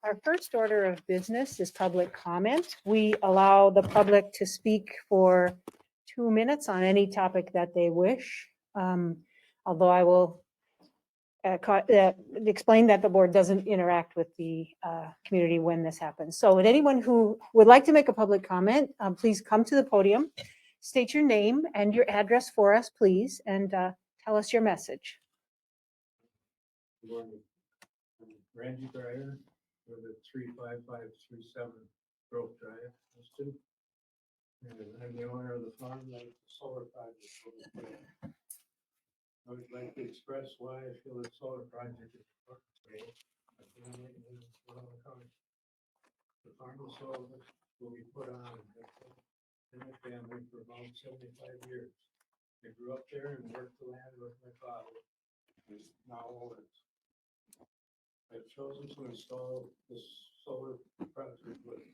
Our first order of business is public comment. We allow the public to speak for 2 minutes on any topic that they wish. Although I will explain that the board doesn't interact with the community when this happens. So would anyone who would like to make a public comment, please come to the podium, state your name and your address for us, please, and tell us your message. Good morning. I'm Randy Breyer with a 35537 Grove Drive, Houston. And I'm the owner of the farm that the solar project will be. I would like to express why I feel the solar project is important to me. My family and Winona County. The farm of solar will be put on in my family for about 75 years. I grew up there and worked the land with my father, who now owns. I've chosen to install this solar project with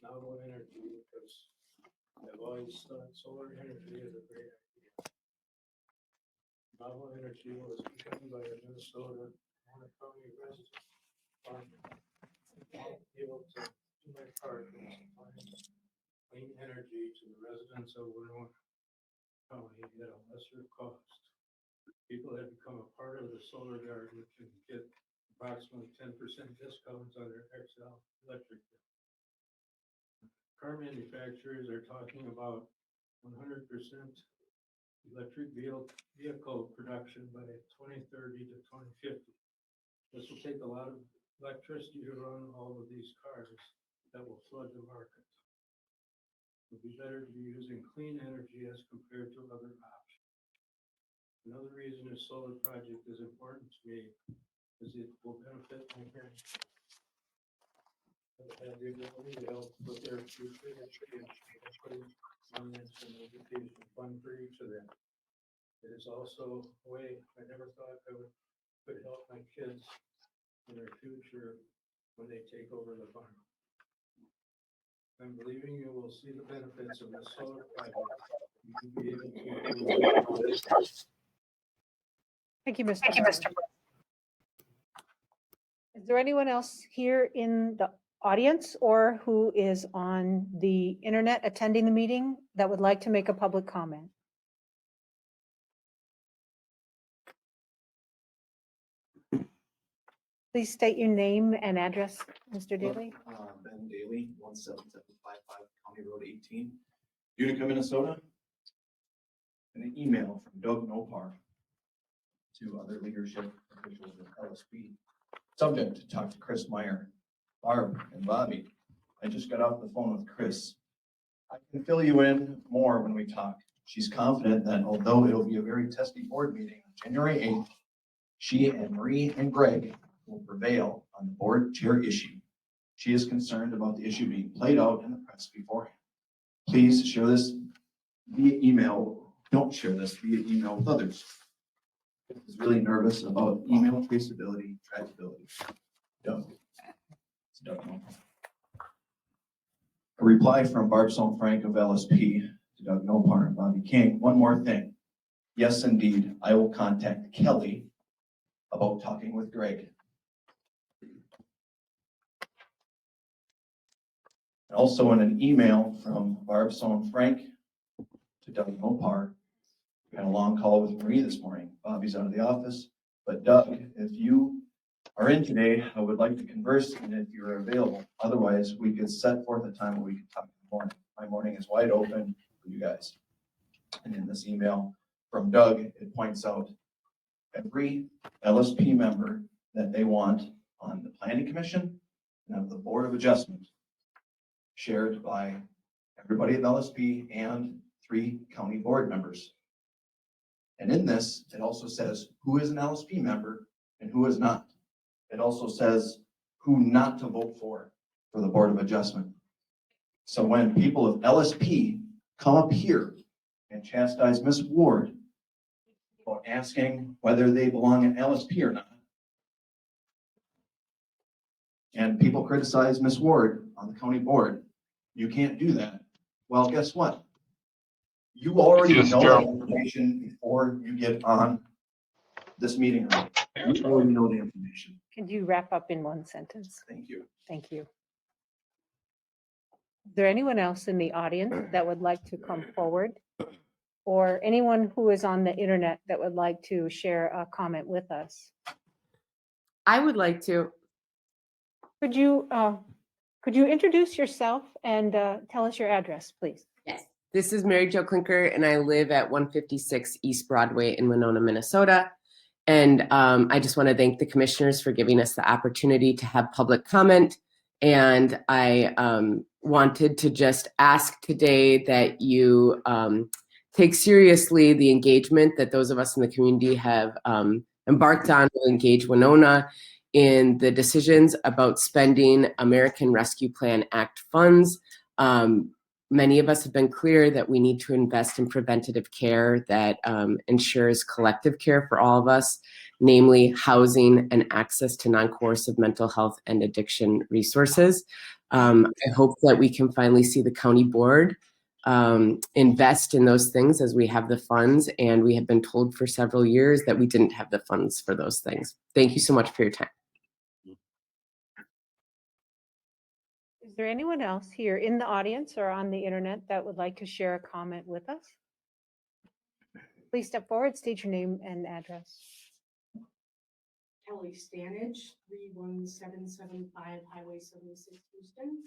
novel energy because I've always thought solar energy is a great idea. Novel energy was begun by a Minnesota County resident farmer. Able to do my part in supplying clean energy to the residents of Winona County at a lesser cost. People have become a part of the solar garden and get approximately 10% discounts on their XL electric bill. Car manufacturers are talking about 100% electric vehicle production by 2030 to 2050. This will take a lot of electricity to run all of these cars that will flood the market. It would be better to be using clean energy as compared to other options. Another reason this solar project is important to me is it will benefit my parents. Have the ability to help with their future education, financial and education fund for each of them. It is also a way I never thought I could help my kids in their future when they take over the farm. I'm believing you will see the benefits of this solar project. You can be able to. Thank you, Mr. Brown. Is there anyone else here in the audience or who is on the internet attending the meeting that would like to make a public comment? Please state your name and address, Mr. Daly. Ben Daly, 17755 County Road 18, Utica, Minnesota. And an email from Doug Nopar to other leadership officials at LSP. Subject to talk to Chris Meyer, Barb, and Bobby. I just got off the phone with Chris. I can fill you in more when we talk. She's confident that although it'll be a very testy board meeting on January 8th, she and Marie and Greg will prevail on the board chair issue. She is concerned about the issue being played out in the press beforehand. Please share this via email. Don't share this via email with others. Is really nervous about email traceability, trackability. Doug. It's Doug. A reply from Barb Frank of LSP to Doug Nopar and Bobby King. One more thing. Yes, indeed, I will contact Kelly about talking with Greg. Also in an email from Barb Frank to Doug Nopar. We had a long call with Marie this morning. Bobby's out of the office, but Doug, if you are in today, I would like to converse, and if you're available. Otherwise, we could set forth a time where we could talk in the morning. My morning is wide open for you guys. And in this email from Doug, it points out every LSP member that they want on the Planning Commission and of the Board of Adjustment, shared by everybody at LSP and 3 county board members. And in this, it also says who is an LSP member and who is not. It also says who not to vote for the Board of Adjustment. So when people of LSP come up here and chastise Ms. Ward about asking whether they belong in LSP or not, and people criticize Ms. Ward on the county board, you can't do that. Well, guess what? You already know that information before you get on this meeting room. You already know the information. Could you wrap up in one sentence? Thank you. Thank you. Is there anyone else in the audience that would like to come forward? Or anyone who is on the internet that would like to share a comment with us? I would like to. Could you introduce yourself and tell us your address, please? Yes. This is Mary Jo Klinker, and I live at 156 East Broadway in Winona, Minnesota. And I just want to thank the commissioners for giving us the opportunity to have public comment. And I wanted to just ask today that you take seriously the engagement that those of us in the community have embarked on to engage Winona in the decisions about spending American Rescue Plan Act funds. Many of us have been clear that we need to invest in preventative care that ensures collective care for all of us, namely housing and access to non-coercive mental health and addiction resources. I hope that we can finally see the county board invest in those things as we have the funds, and we have been told for several years that we didn't have the funds for those things. Thank you so much for your time. Is there anyone else here in the audience or on the internet that would like to share a comment with us? Please step forward, state your name and address. Kelly Stanage, 31775 Highway 76, Houston.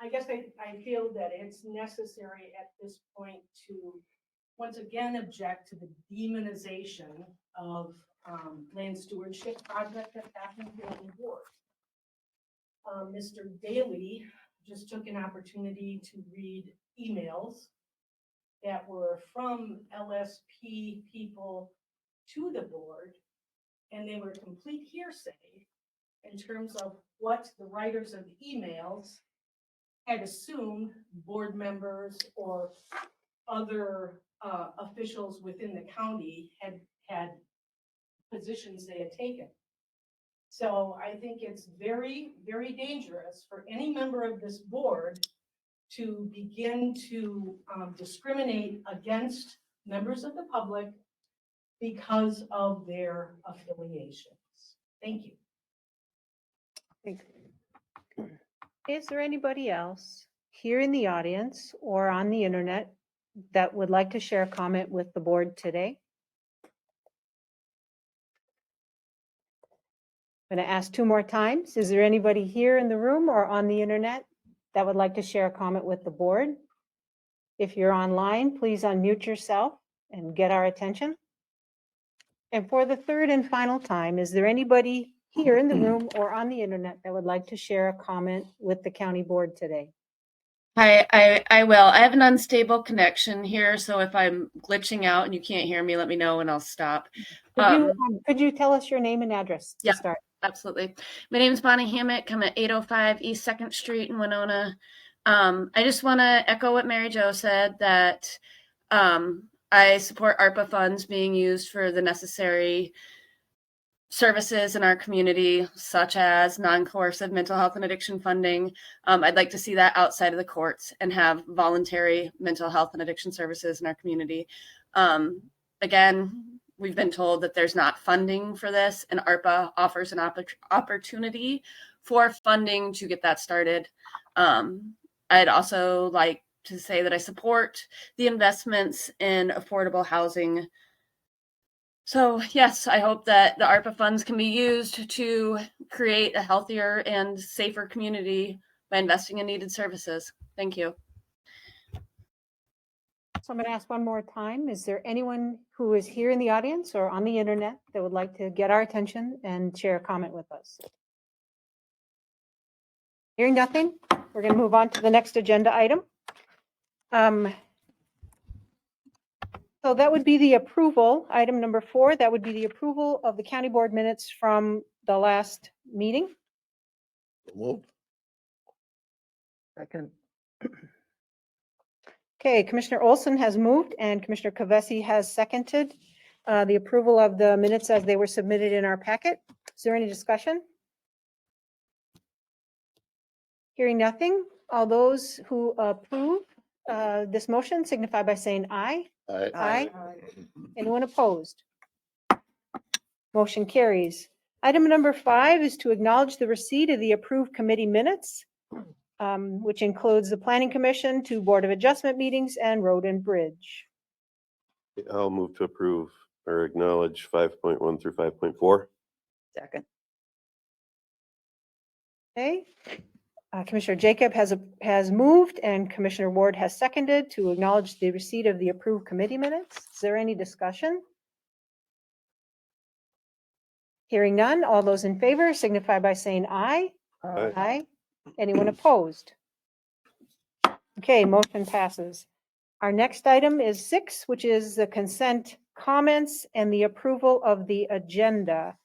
I guess I feel that it's necessary at this point to once again object to the demonization of land stewardship project that happened here on the board. Mr. Daly just took an opportunity to read emails that were from LSP people to the board, and they were complete hearsay in terms of what the writers of the emails had assumed board members or other officials within the county had positions they had taken. So I think it's very, very dangerous for any member of this board to begin to discriminate against members of the public because of their affiliations. Thank you. Thank you. Is there anybody else here in the audience or on the internet that would like to share a comment with the board today? I'm going to ask 2 more times. Is there anybody here in the room or on the internet that would like to share a comment with the board? If you're online, please unmute yourself and get our attention. And for the 3rd and final time, is there anybody here in the room or on the internet that would like to share a comment with the county board today? Hi, I will. I have an unstable connection here, so if I'm glitching out and you can't hear me, let me know and I'll stop. Could you tell us your name and address to Yeah. start? Absolutely. My name is Bonnie Hammock. I'm at 805 East 2nd Street in Winona. I just want to echo what Mary Jo said, that I support ARPA funds being used for the necessary services in our community, such as non-coercive mental health and addiction funding. I'd like to see that outside of the courts and have voluntary mental health and addiction services in our community. Again, we've been told that there's not funding for this, and ARPA offers an opportunity for funding to get that started. I'd also like to say that I support the investments in affordable housing. So yes, I hope that the ARPA funds can be used to create a healthier and safer community by investing in needed services. Thank you. So I'm going to ask one more time. Is there anyone who is here in the audience or on the internet that would like to get our attention and share a comment with us? Hearing nothing, we're going to move on to the next agenda item. So that would be the approval, item number 4, that would be the approval of the county board minutes from the last meeting. Moved. Second. Okay, Commissioner Olson has moved and Commissioner Kavesi has seconded the approval of the minutes as they were submitted in our packet. Is there any discussion? Hearing nothing, all those who approve this motion signify by saying aye. Aye. Aye. Anyone opposed? Motion carries. Item number 5 is to acknowledge the receipt of the approved committee minutes, which includes the Planning Commission, 2 Board of Adjustment meetings, and Road and Bridge. I'll move to approve or acknowledge 5.1 through 5.4. Second. Okay. Commissioner Jacob has moved and Commissioner Ward has seconded to acknowledge the receipt of the approved committee minutes. Is there any discussion? Hearing none, all those in favor signify by saying aye. Aye. Aye. Anyone opposed? Okay, motion passes. Our next item is 6, which is the consent comments and the approval of the agenda.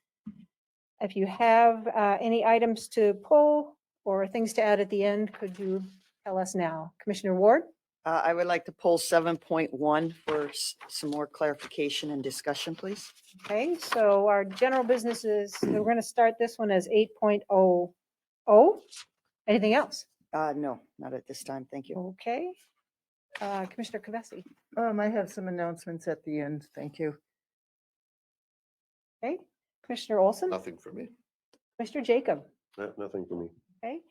If you have any items to pull or things to add at the end, could you tell us now? Commissioner Ward? I would like to pull 7.1 for some more clarification and discussion, please. Okay, so our general business is, we're going to start this one as 8.00. Anything else? No, not at this time. Thank you. Okay. Commissioner Kavesi? I have some announcements at the end. Thank you. Okay. Commissioner Olson? Nothing for me. Commissioner Jacob? Nothing for me. Okay.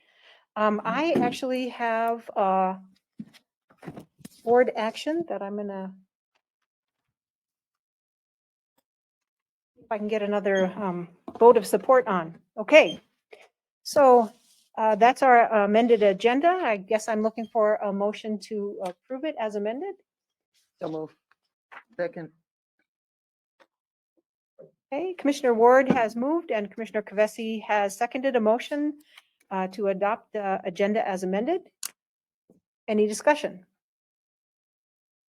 I actually have board action that I'm gonna, if I can get another vote of support on. Okay. So that's our amended agenda. I guess I'm looking for a motion to approve it as amended. So move. Second. Okay, Commissioner Ward has moved and Commissioner Kavesi has seconded a motion to adopt the agenda as amended. Any discussion?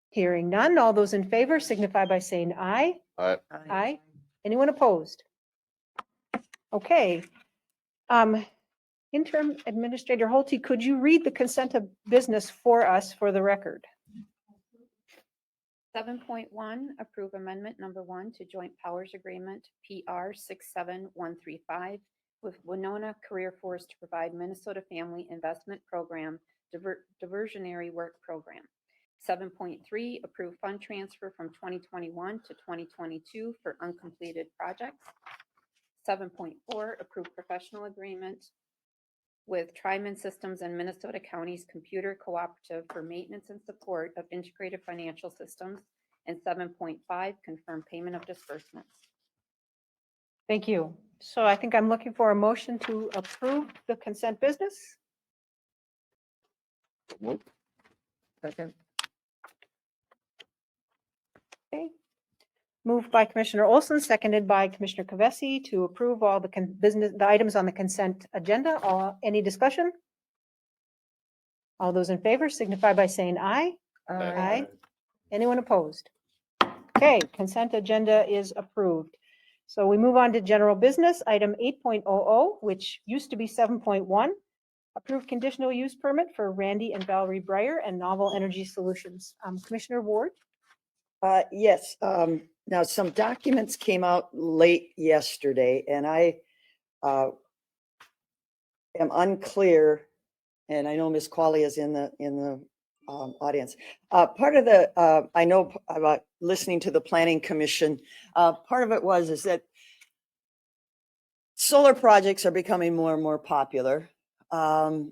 Hearing none, all those in favor signify by saying aye. Aye. Aye. Anyone opposed? Okay. Interim Administrator Holte, could you read the consent of business for us for the record? 7.1, approve amendment number 1 to joint powers agreement PR 67135 with Winona Career Force to provide Minnesota Family Investment Program diversionary work program. 7.3, approve fund transfer from 2021 to 2022 for uncompleted projects. 7.4, approve professional agreement with Triman Systems and Minnesota County's Computer Cooperative for maintenance and support of integrated financial systems. And 7.5, confirm payment of disbursements. Thank you. So I think I'm looking for a motion to approve the consent business. Second. Okay. Moved by Commissioner Olson, seconded by Commissioner Kavesi to approve all the the items on the consent agenda. Any discussion? All those in favor signify by saying aye. Aye. Anyone opposed? Okay, consent agenda is approved. So we move on to general business, item 8.00, which used to be 7.1. Approved conditional use permit for Randy and Valerie Breyer and Novel Energy Solutions. Commissioner Ward? Yes. Now, some documents came out late yesterday, and I am unclear, and I know Ms. Qualley is in the audience. Part of the, I know about listening to the Planning Commission, part of it is that solar projects are becoming more and more popular, and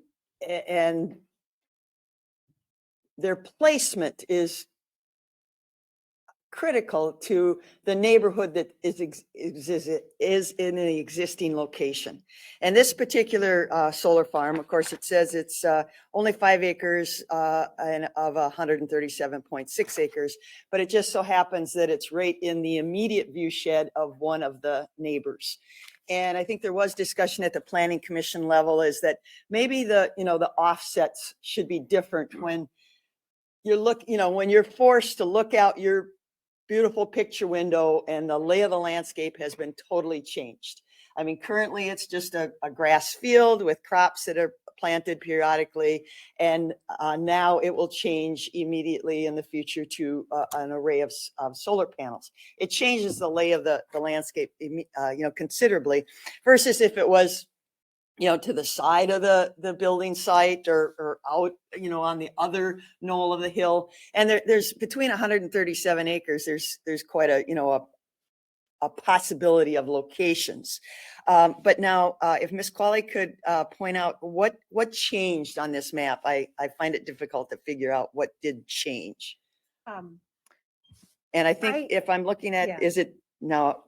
their placement is critical to the neighborhood that is in an existing location. And this particular solar farm, of course, it says it's only 5 acres and of 137.6 acres, but it just so happens that it's right in the immediate view shed of one of the neighbors. And I think there was discussion at the Planning Commission level is that maybe the offsets should be different when when you're forced to look out your beautiful picture window and the lay of the landscape has been totally changed. I mean, currently it's just a grass field with crops that are planted periodically. And now it will change immediately in the future to an array of solar panels. It changes the lay of the landscape, considerably versus if it was to the side of the building site or out, on the other knoll of the hill. And there's between 137 acres, there's quite a a possibility of locations. But now, if Ms. Qualley could point out what changed on this map, I find it difficult to figure out what did change. Um, And I I- think if I'm looking yeah. at, is it now,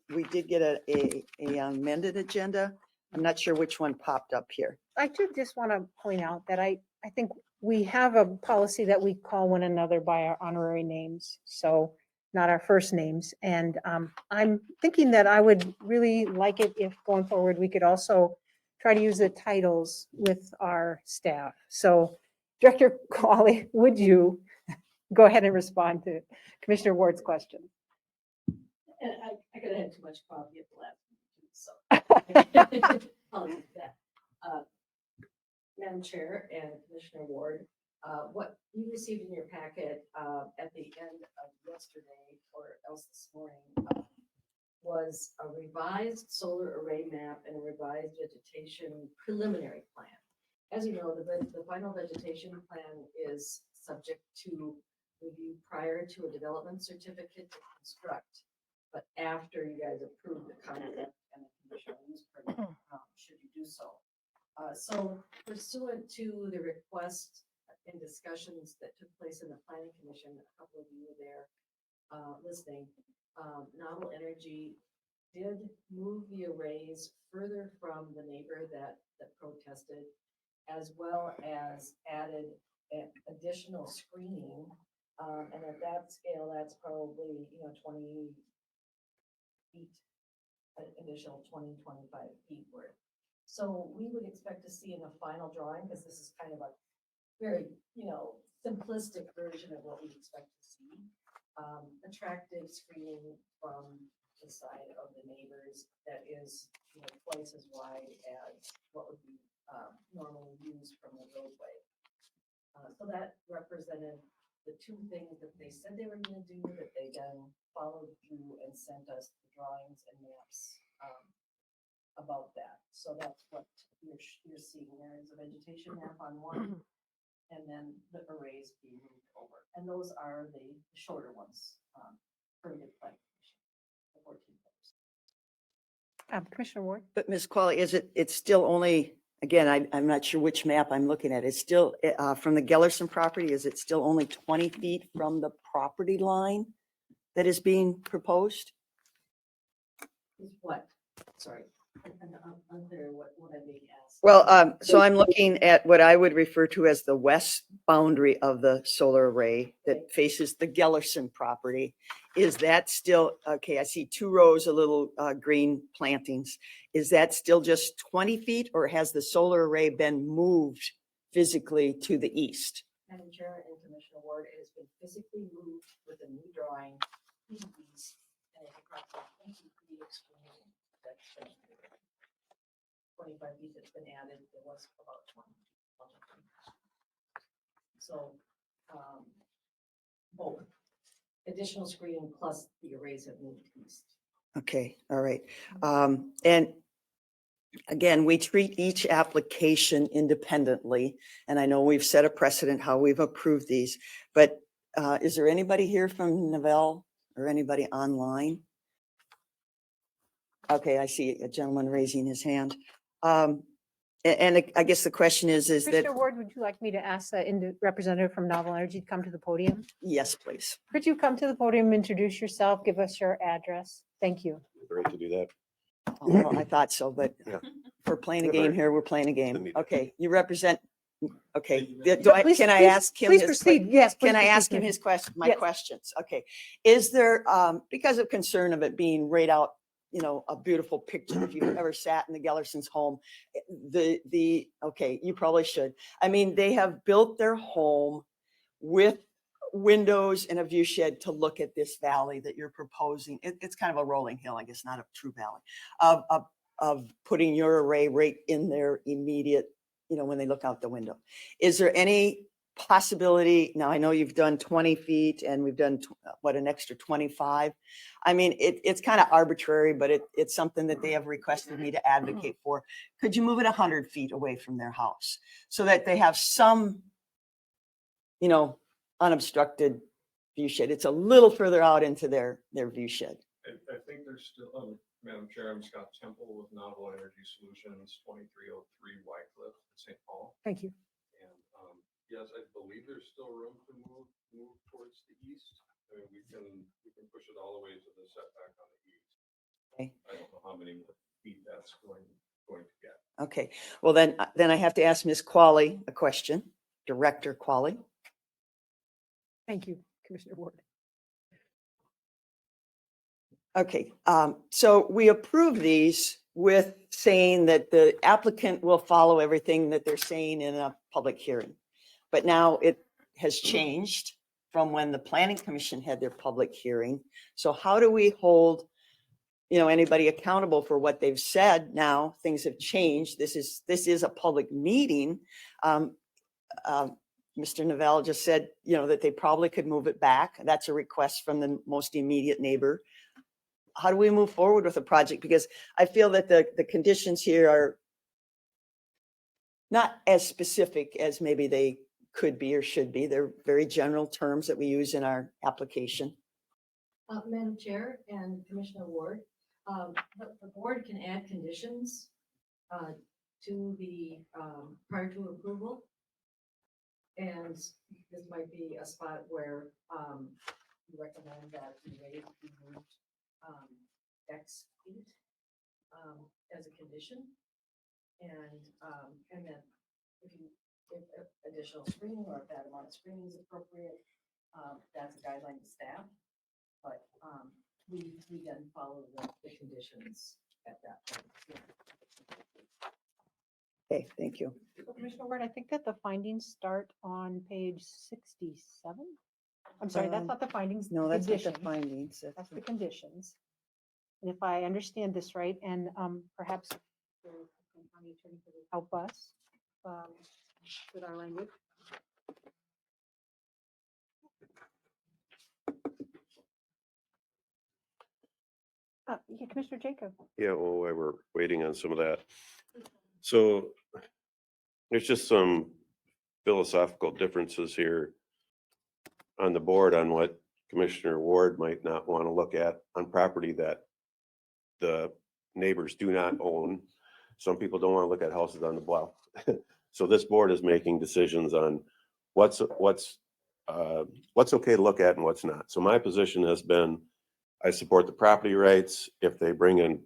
we did get a amended agenda. I'm not sure which one popped up here. I do just want to point out that I think we have a policy that we call one another by our honorary names, so not our first names. And I'm thinking that I would really like it if going forward, we could also try to use the titles with our staff. So Director Qualley, would you go ahead and respond to Commissioner Ward's question? And I could have had too much coffee at the last meeting, so. Apologies for that. Madam Chair and Commissioner Ward, what you received in your packet at the end of yesterday, or else this morning, was a revised solar array map and a revised vegetation preliminary plan. As you know, the final vegetation plan is subject to review prior to a development certificate to construct, but after you guys approve the concept and the conditional use permit, should you do so. So pursuant to the request and discussions that took place in the planning commission, a couple of you were there listening, Novel Energy did move the arrays further from the neighbor that protested, as well as added additional screening. And at that scale, that's probably, 20 feet, additional 20, 25 feet worth. So we would expect to see in the final drawing, because this is kind of a very, simplistic version of what we expect to see. Attractive screening from the side of the neighbors that is, twice as wide as what would be normally used from the roadway. So that represented the two things that they said they were going to do, that they then followed through and sent us the drawings and maps about that. So that's what you're seeing. There is a vegetation map on one, and then the arrays being moved over. And those are the shorter ones, per the plan commission, the 14 footers. Commissioner Ward? But Ms. Qualley, it's still only, again, I'm not sure which map I'm looking at. It's still, from the Gellerson property, is it still only 20 feet from the property line that is being proposed? Is what? Sorry, I'm unclear what I may ask. Well, so I'm looking at what I would refer to as the west boundary of the solar array that faces the Gellerson property. Is that still, okay, I see 2 rows of little green plantings. Is that still just 20 feet, or has the solar array been moved physically to the east? Madam Chair and Commissioner Ward, it has been physically moved with a new drawing to the east, and it's approximately 20 feet of screening. That's been 25 feet that's been added. There was about 20. So, both additional screening plus the arrays have moved east. Okay, all right. And again, we treat each application independently, and I know we've set a precedent how we've approved these, but is there anybody here from Novell or anybody online? Okay, I see a gentleman raising his hand. And I guess the question is that, Commissioner Ward, would you like me to ask the representative from Novel Energy to come to the podium? yes, please. Could you come to the podium, introduce yourself, give us your address? Thank you. Right to do that. Oh, I thought so, but Yeah. if we're playing a Yeah, game right. here, we're playing a game. Didn't need- Okay, you represent, okay. Please- Can I please- ask him? Please his proceed. Yes. please Can I proceed, ask him Commissioner. his question, my Yes. questions? Okay. Is there, because of concern of it being right out, a beautiful picture, if you've ever sat in the Gellerson's home, okay, you probably should. I mean, they have built their home with windows and a view shed to look at this valley that you're proposing. It's kind of a rolling hill, I guess, not a true valley, of putting your array right in their immediate, when they look out the window. Is there any possibility? Now, I know you've done 20 feet and we've done an extra 25. I mean, it's kind of arbitrary, but it's something that they have requested me to advocate for. Could you move it 100 feet away from their house so that they have some, unobstructed view shed? It's a little further out into their view shed. I think there's still, Madam Chair, I'm Scott Temple with Novel Energy Solutions, 2303 Wycliffe, St. Paul. Thank you. And yes, I believe there's still room to move towards the east. I mean, we can push it all the way to the setback on the east. Okay. I don't know how many more feet that's going to get. Okay, well then I have to ask Ms. Qualley a question, Director Qualley. Thank you, Commissioner Ward. Okay, so we approve these with saying that the applicant will follow everything that they're saying in a public hearing. But now it has changed from when the Planning Commission had their public hearing. So how do we hold, anybody accountable for what they've said? Now things have changed. This is a public meeting. Mr. Novell just said, that they probably could move it back. That's a request from the most immediate neighbor. How do we move forward with the project? Because I feel that the conditions here are not as specific as maybe they could be or should be. They're very general terms that we use in our application. Madam Chair and Commissioner Ward, the board can add conditions to the prior to approval. And this might be a spot where you recommend that the rate be moved X feet as a condition. And then if additional screening or if that amount of screening is appropriate, that's a guideline to staff. But we then follow the conditions at that point. Okay, thank you. So, Commissioner Ward, I think that the findings start on page 67. I'm sorry, that's not the findings. No, the that's not the conditions. findings. That's the conditions. And if I understand this right, and perhaps the county attorney could help us with our language. Yeah, Commissioner Jacob. Yeah, well, while we're waiting on some of that. So there's just some philosophical differences here on the board on what Commissioner Ward might not want to look at on property that the neighbors do not own. Some people don't want to look at houses on the bluff. So this board is making decisions on what's okay to look at and what's not. So my position has been, I support the property rights. If they bring in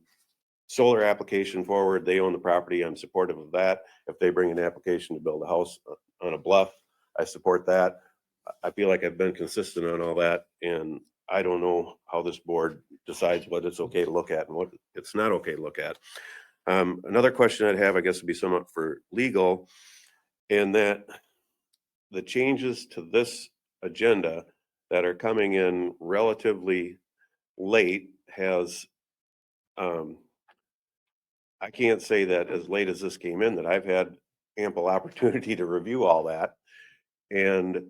solar application forward, they own the property, I'm supportive of that. If they bring an application to build a house on a bluff, I support that. I feel like I've been consistent on all that, and I don't know how this board decides what it's okay to look at and what it's not okay to look at. Another question I'd have, I guess, would be somewhat for legal, and that the changes to this agenda that are coming in relatively late has, I can't say that as late as this came in that I've had ample opportunity to review all that. And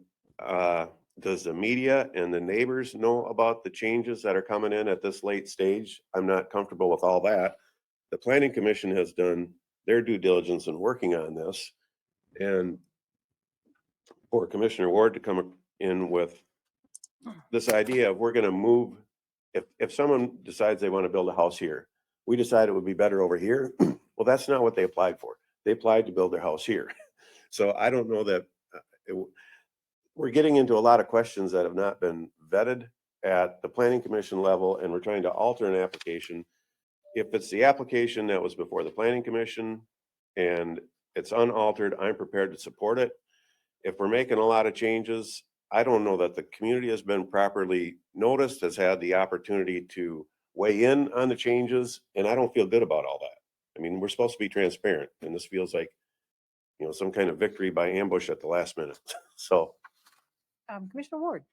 does the media and the neighbors know about the changes that are coming in at this late stage? I'm not comfortable with all that. The Planning Commission has done their due diligence in working on this. And for Commissioner Ward to come in with this idea of we're going to move, if someone decides they want to build a house here, we decide it would be better over here. Well, that's not what they applied for. They applied to build their house here. So I don't know that we're getting into a lot of questions that have not been vetted at the Planning Commission level, and we're trying to alter an application. If it's the application that was before the Planning Commission and it's unaltered, I'm prepared to support it. If we're making a lot of changes, I don't know that the community has been properly noticed, has had the opportunity to weigh in on the changes, and I don't feel good about all that. I mean, we're supposed to be transparent, and this feels like, some kind of victory by ambush at the last minute. So. Commissioner Ward.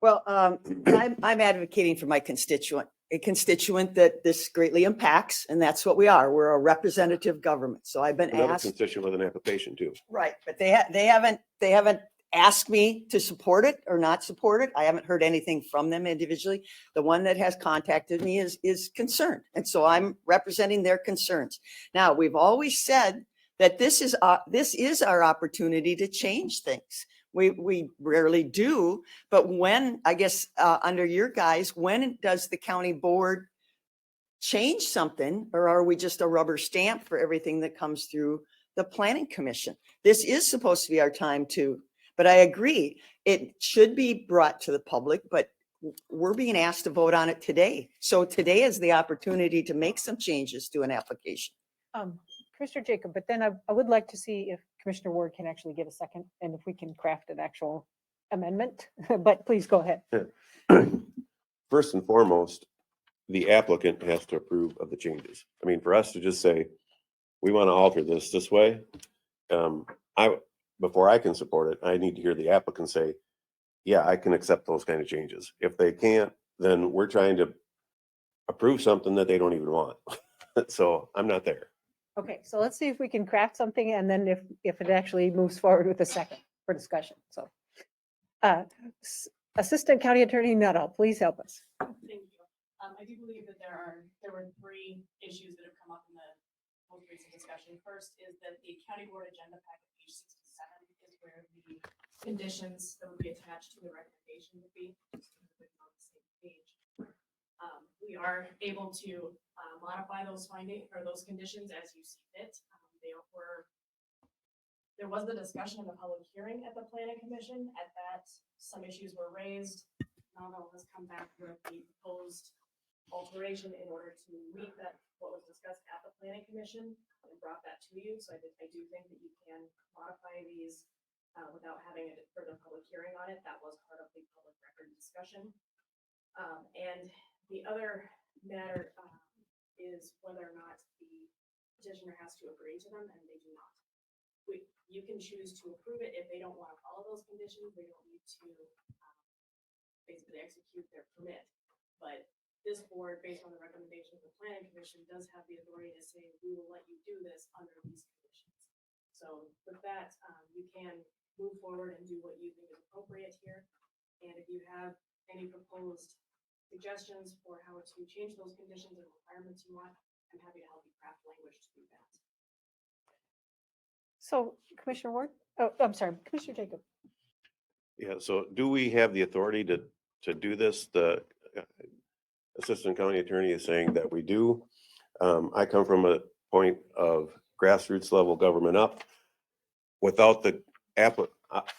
Well, I'm advocating for my constituent, a constituent that this greatly impacts, and that's what we are. We're a representative government. So I've been Another asked. constituent with an application too. Right, but they haven't asked me to support it or not support it. I haven't heard anything from them individually. The one that has contacted me is concerned, and so I'm representing their concerns. Now, we've always said that this is our opportunity to change things. We rarely do, but when, I guess, under your guys, when does the county board change something, or are we just a rubber stamp for everything that comes through the planning commission? This is supposed to be our time too, but I agree, it should be brought to the public, but we're being asked to vote on it today. So today is the opportunity to make some changes to an application. Commissioner Jacob, but then I would like to see if Commissioner Ward can actually get a second and if we can craft an actual amendment, but please go ahead. First and foremost, the applicant has to approve of the changes. I mean, for us to just say, we want to alter this way, before I can support it, I need to hear the applicant say, yeah, I can accept those kind of changes. If they can't, then we're trying to approve something that they don't even want. So I'm not there. Okay, so let's see if we can craft something and then if it actually moves forward with a second for discussion. So Assistant County Attorney Nuttall, please help us. Thank you. I do believe that there were 3 issues that have come up in the most recent discussion. First is that the county board agenda packet, page 67, is where the conditions that would be attached to the recommendation would be on the same page. We are able to modify those findings or those conditions as you see fit. There was the discussion in the public hearing at the planning commission. At that, some issues were raised. Novel has come back with the proposed alteration in order to meet that what was discussed at the planning commission and brought that to you. So I do think that you can modify these without having a further public hearing on it. That was part of the public record discussion. And the other matter is whether or not the petitioner has to agree to them, and they do not. You can choose to approve it if they don't want to follow those conditions. They don't need to basically execute their permit. But this board, based on the recommendation of the planning commission, does have the authority to say, we will let you do this under these conditions. So with that, you can move forward and do what you think is appropriate here. And if you have any proposed suggestions for how to change those conditions and requirements you want, I'm happy to help you craft language to do that. So Commissioner Ward, oh, I'm sorry, Commissioner Jacob. Yeah, so do we have the authority to do this? The Assistant County Attorney is saying that we do. I come from a point of grassroots level government up. Without the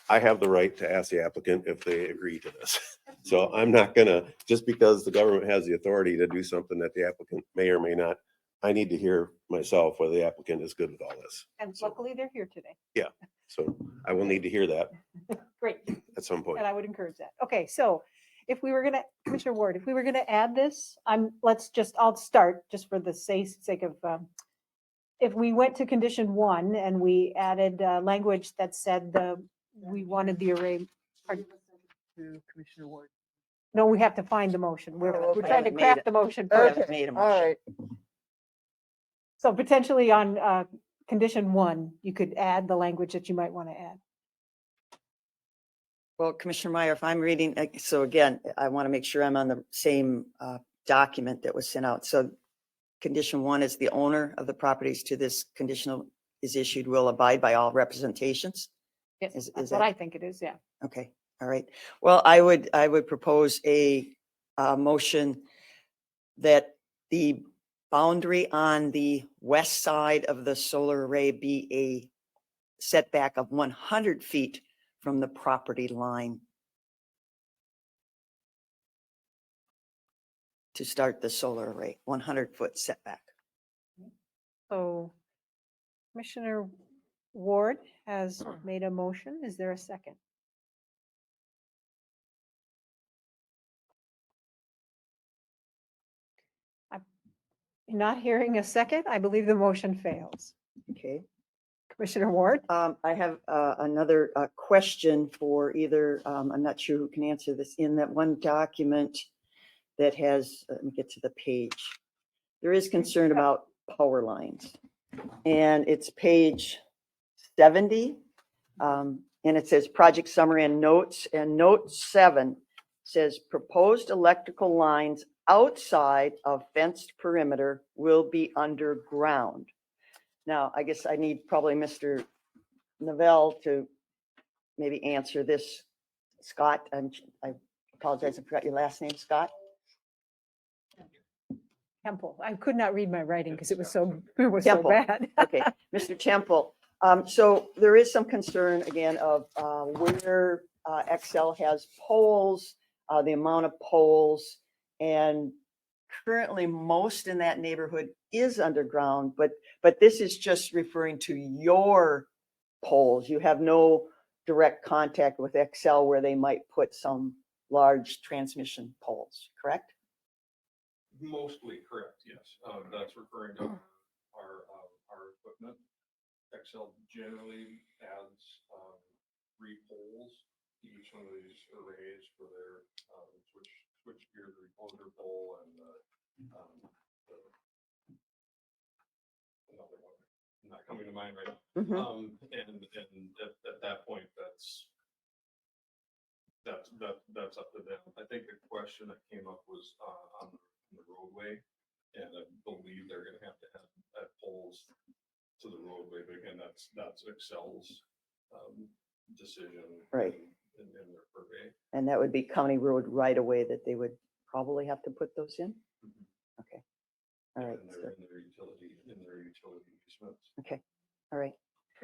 I have the right to ask the applicant if they agree to this. So I'm not gonna, just because the government has the authority to do something that the applicant may or may not, I need to hear myself whether the applicant is good with all this. And luckily they're here today. Yeah, so I will need to hear that Great. at some point. And I would encourage that. Okay, so if we were gonna, Commissioner Ward, if we were gonna add this, I'll start just for the sake of, if we went to condition 1 and we added language that said we wanted the array. To Commissioner Ward. No, we have to find the motion. We're Oh, okay. trying to Made craft it. the motion I first. haven't made a All motion. right. So potentially on condition 1, you could add the language that you might want to add. Well, Commissioner Meyer, if I'm reading, so again, I want to make sure I'm on the same document that was sent out. So condition 1 is the owner of the properties to this conditional is issued will abide by all representations. Yes, Is that's that- what I think it is, yeah. Okay, all right. Well, I would propose a motion that the boundary on the west side of the solar array be a setback of 100 feet from the property line to start the solar array, 100-foot setback. So Commissioner Ward has made a motion. Is there a second? I'm not hearing a second. I believe the motion fails. Okay. Commissioner Ward? I have another question for either, I'm not sure who can answer this, in that one document that has, let me get to the page. There is concern about power lines. And it's page 70. And it says project summary and notes. And note 7 says proposed electrical lines outside of fenced perimeter will be underground. Now, I guess I need probably Mr. Novell to maybe answer this. Scott, I apologize, I forgot your last name, Scott. Temple. I could not read my writing because it was so so Temple. bad. Okay, Mr. Temple. So there is some concern again of where Excel has poles, the amount of poles, and currently most in that neighborhood is underground, but this is just referring to your poles. You have no direct contact with Excel where they might put some large transmission poles, correct? Mostly correct, yes. That's referring to our equipment. Excel generally adds 3 poles to each one of these arrays for their switch gear, the recorder pole, and another one not coming to mind right now. Mhm. And at that point, that's up to them. I think the question that came up was on the roadway, and I believe they're going to have to add poles to the roadway. But again, that's Excel's decision, Right. in their purvey. And that would be county road right away that they would probably have to put those in? Okay, all right, And they're in their utility easements. okay, all right.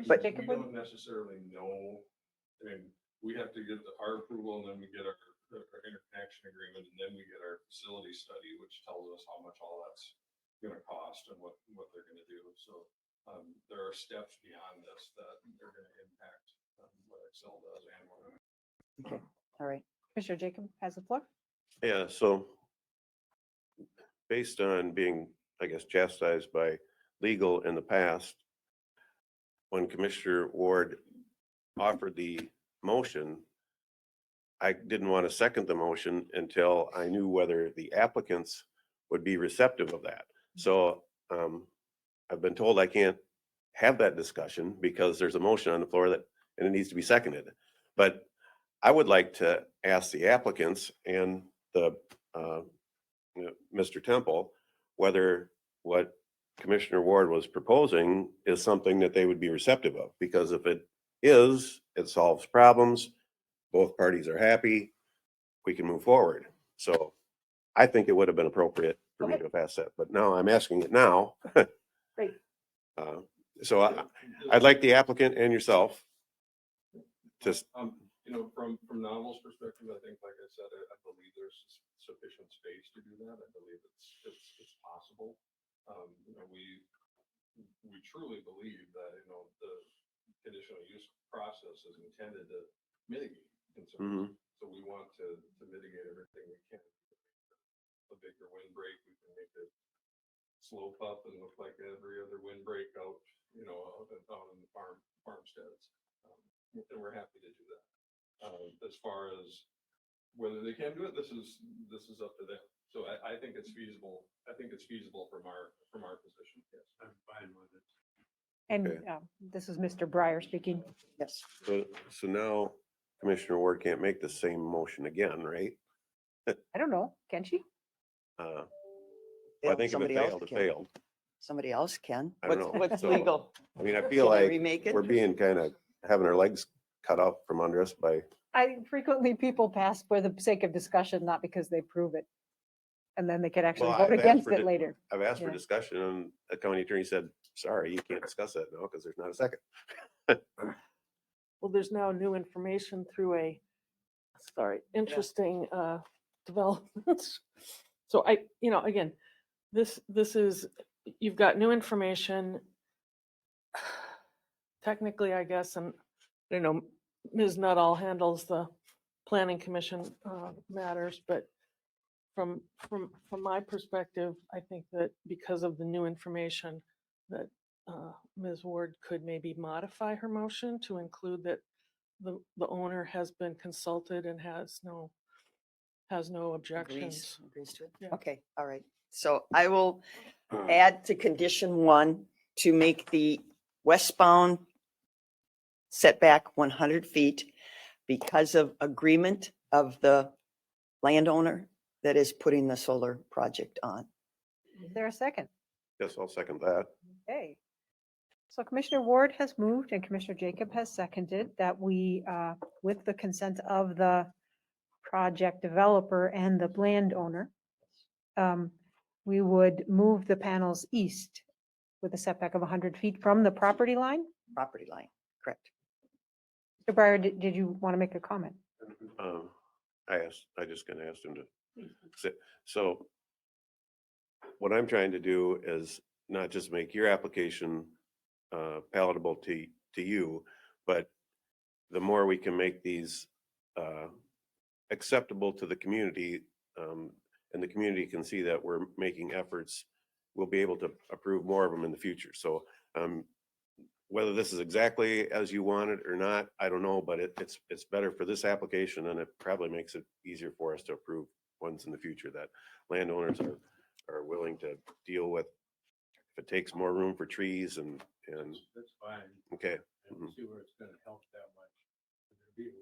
But Jacob, we don't necessarily know. I mean, we have to get our approval, and then we get our interconnection agreement, and then we get our facility study, which tells us how much all that's gonna cost and what they're gonna do. So there are steps beyond this that they're gonna impact what Excel does and what. Okay, all right. Commissioner Jacob has the floor. Yeah, so based on being, I guess, chastised by legal in the past, when Commissioner Ward offered the motion, I didn't want to second the motion until I knew whether the applicants would be receptive of that. So I've been told I can't have that discussion because there's a motion on the floor that, and it needs to be seconded. But I would like to ask the applicants and the Mr. Temple whether what Commissioner Ward was proposing is something that they would be receptive of. Because if it is, it solves problems. Both parties are happy. We can move forward. So I think it would have been appropriate for me to have asked that, but now I'm asking it now. Great. So I'd like the applicant and yourself to, From Novel's perspective, I think, like I said, I believe there's sufficient space to do that. I believe it's possible. We truly believe that, the conditional use process is intended to mitigate concerns. So we want to mitigate everything we can. A bigger windbreak, we can make it slope up and look like every other windbreak out, out in the farmsteads. And we're happy to do that. As far as whether they can do it, this is up to them. So I think it's feasible. I think it's feasible from our position. Yes, I'm fine with it. And Okay. this is Mr. Breyer speaking. Yes. so now Commissioner Ward can't make the same motion again, right? I don't know, can she? Well, I think if it Somebody else failed, it can. failed. Somebody else can. I don't know. What's So, legal? I mean, I feel Can I like remake it? we're being kind of having our legs cut off from under us by, Frequently people pass for the sake of discussion, not because they prove it. And then they could actually Well, vote I've asked against for it later. I've asked for Yeah. discussion and the county attorney said, sorry, you can't discuss that now because there's not a second. Well, there's now new information through interesting developments. So again, this is, you've got new information. Technically, I guess, and I don't know, Ms. Nuttall handles the planning commission matters, but from my perspective, I think that because of the new information that Ms. Ward could maybe modify her motion to include that the owner has been consulted and has no objections. Agrees to it? Yeah. Okay, all right. So I will add to condition 1 to make the westbound setback 100 feet because of agreement of the landowner that is putting the solar project on. Is there a second? Guess I'll second that. Okay. So Commissioner Ward has moved and Commissioner Jacob has seconded that we, with the consent of the project developer and the landowner, we would move the panels east with a setback of 100 feet from the property line. Property line, correct. Mr. Breyer, did you want to make a comment? I just gonna ask him to sit. So what I'm trying to do is not just make your application palatable to you, but the more we can make these acceptable to the community, and the community can see that we're making efforts, we'll be able to approve more of them in the future. So whether this is exactly as you want it or not, I don't know, but it's better for this application, and it probably makes it easier for us to approve ones in the future that landowners are willing to deal with. If it takes more room for trees and, That's fine. okay. I don't see where it's gonna help that much. for their view.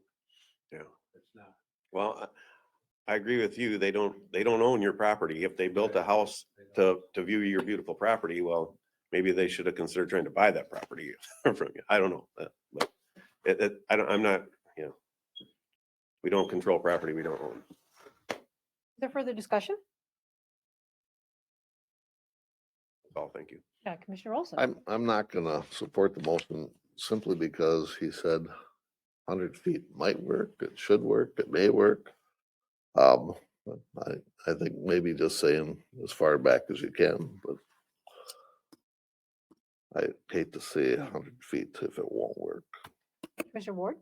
Yeah. It's not. Well, I agree with you. They don't own your property. If they built a house to view your beautiful property, well, maybe they should have considered trying to buy that property from you. I don't know. But I'm not, we don't control property we don't own. Is there further discussion? That's all. Thank you. Commissioner Olson? I'm not gonna support the motion simply because he said 100 feet might work, it should work, it may work. I think maybe just saying as far back as you can, but I hate to say 100 feet if it won't work. Commissioner Ward?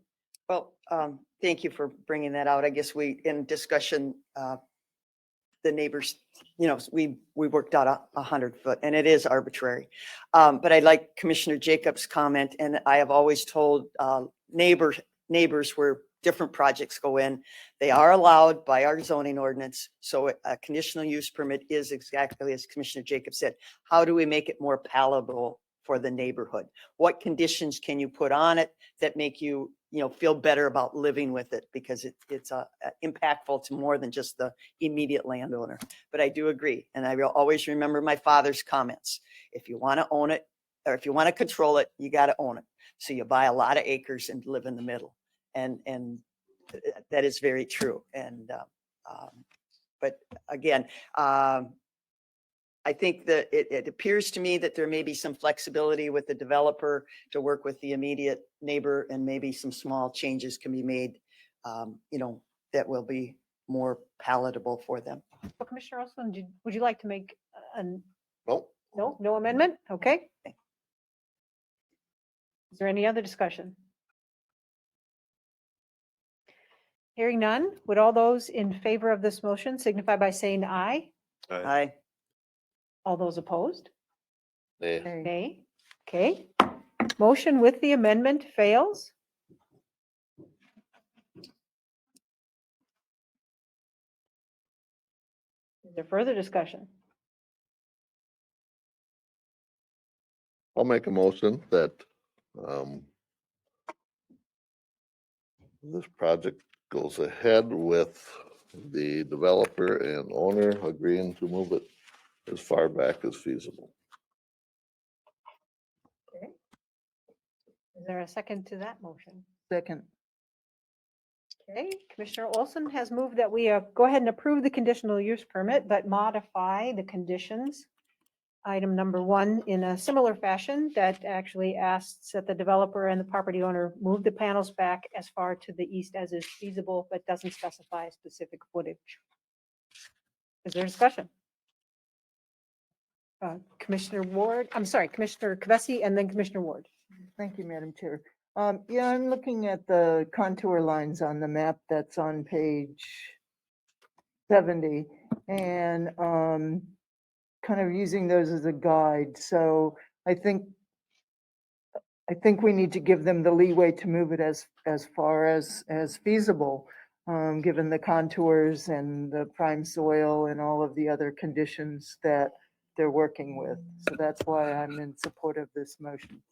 Well, thank you for bringing that out. I guess in discussion, the neighbors, we worked out 100 foot, and it is arbitrary. But I like Commissioner Jacobs' comment, and I have always told neighbors where different projects go in, they are allowed by our zoning ordinance. So a conditional use permit is exactly as Commissioner Jacobs said. How do we make it more palatable for the neighborhood? What conditions can you put on it that make you feel better about living with it, because it's impactful to more than just the immediate landowner. But I do agree, and I will always remember my father's comments. If you want to own it, or if you want to control it, you got to own it. So you buy a lot of acres and live in the middle, and that is very true. And but again, I think that it appears to me that there may be some flexibility with the developer to work with the immediate neighbor, and maybe some small changes can be made, that will be more palatable for them. Well, Commissioner Olson, would you like to make Nope. no amendment? Okay. Is there any other discussion? Hearing none, would all those in favor of this motion signify by saying aye? Aye. All those opposed? Nay. Nay. Okay. Motion with the amendment fails. Is there further discussion? I'll make a motion that this project goes ahead with the developer and owner agreeing to move it as far back as feasible. Okay. Is there a second to that motion? Second. Okay, Commissioner Olson has moved that we go ahead and approve the conditional use permit, but modify the conditions. Item number 1 in a similar fashion that actually asks that the developer and the property owner move the panels back as far to the east as is feasible, but doesn't specify a specific footage. Is there discussion? Commissioner Ward, I'm sorry, Commissioner Kvesi and then Commissioner Ward. Thank you, Madam Chair. Yeah, I'm looking at the contour lines on the map that's on page 70, and kind of using those as a guide. So I think we need to give them the leeway to move it as far as feasible, given the contours and the prime soil and all of the other conditions that they're working with. So that's why I'm in support of this motion.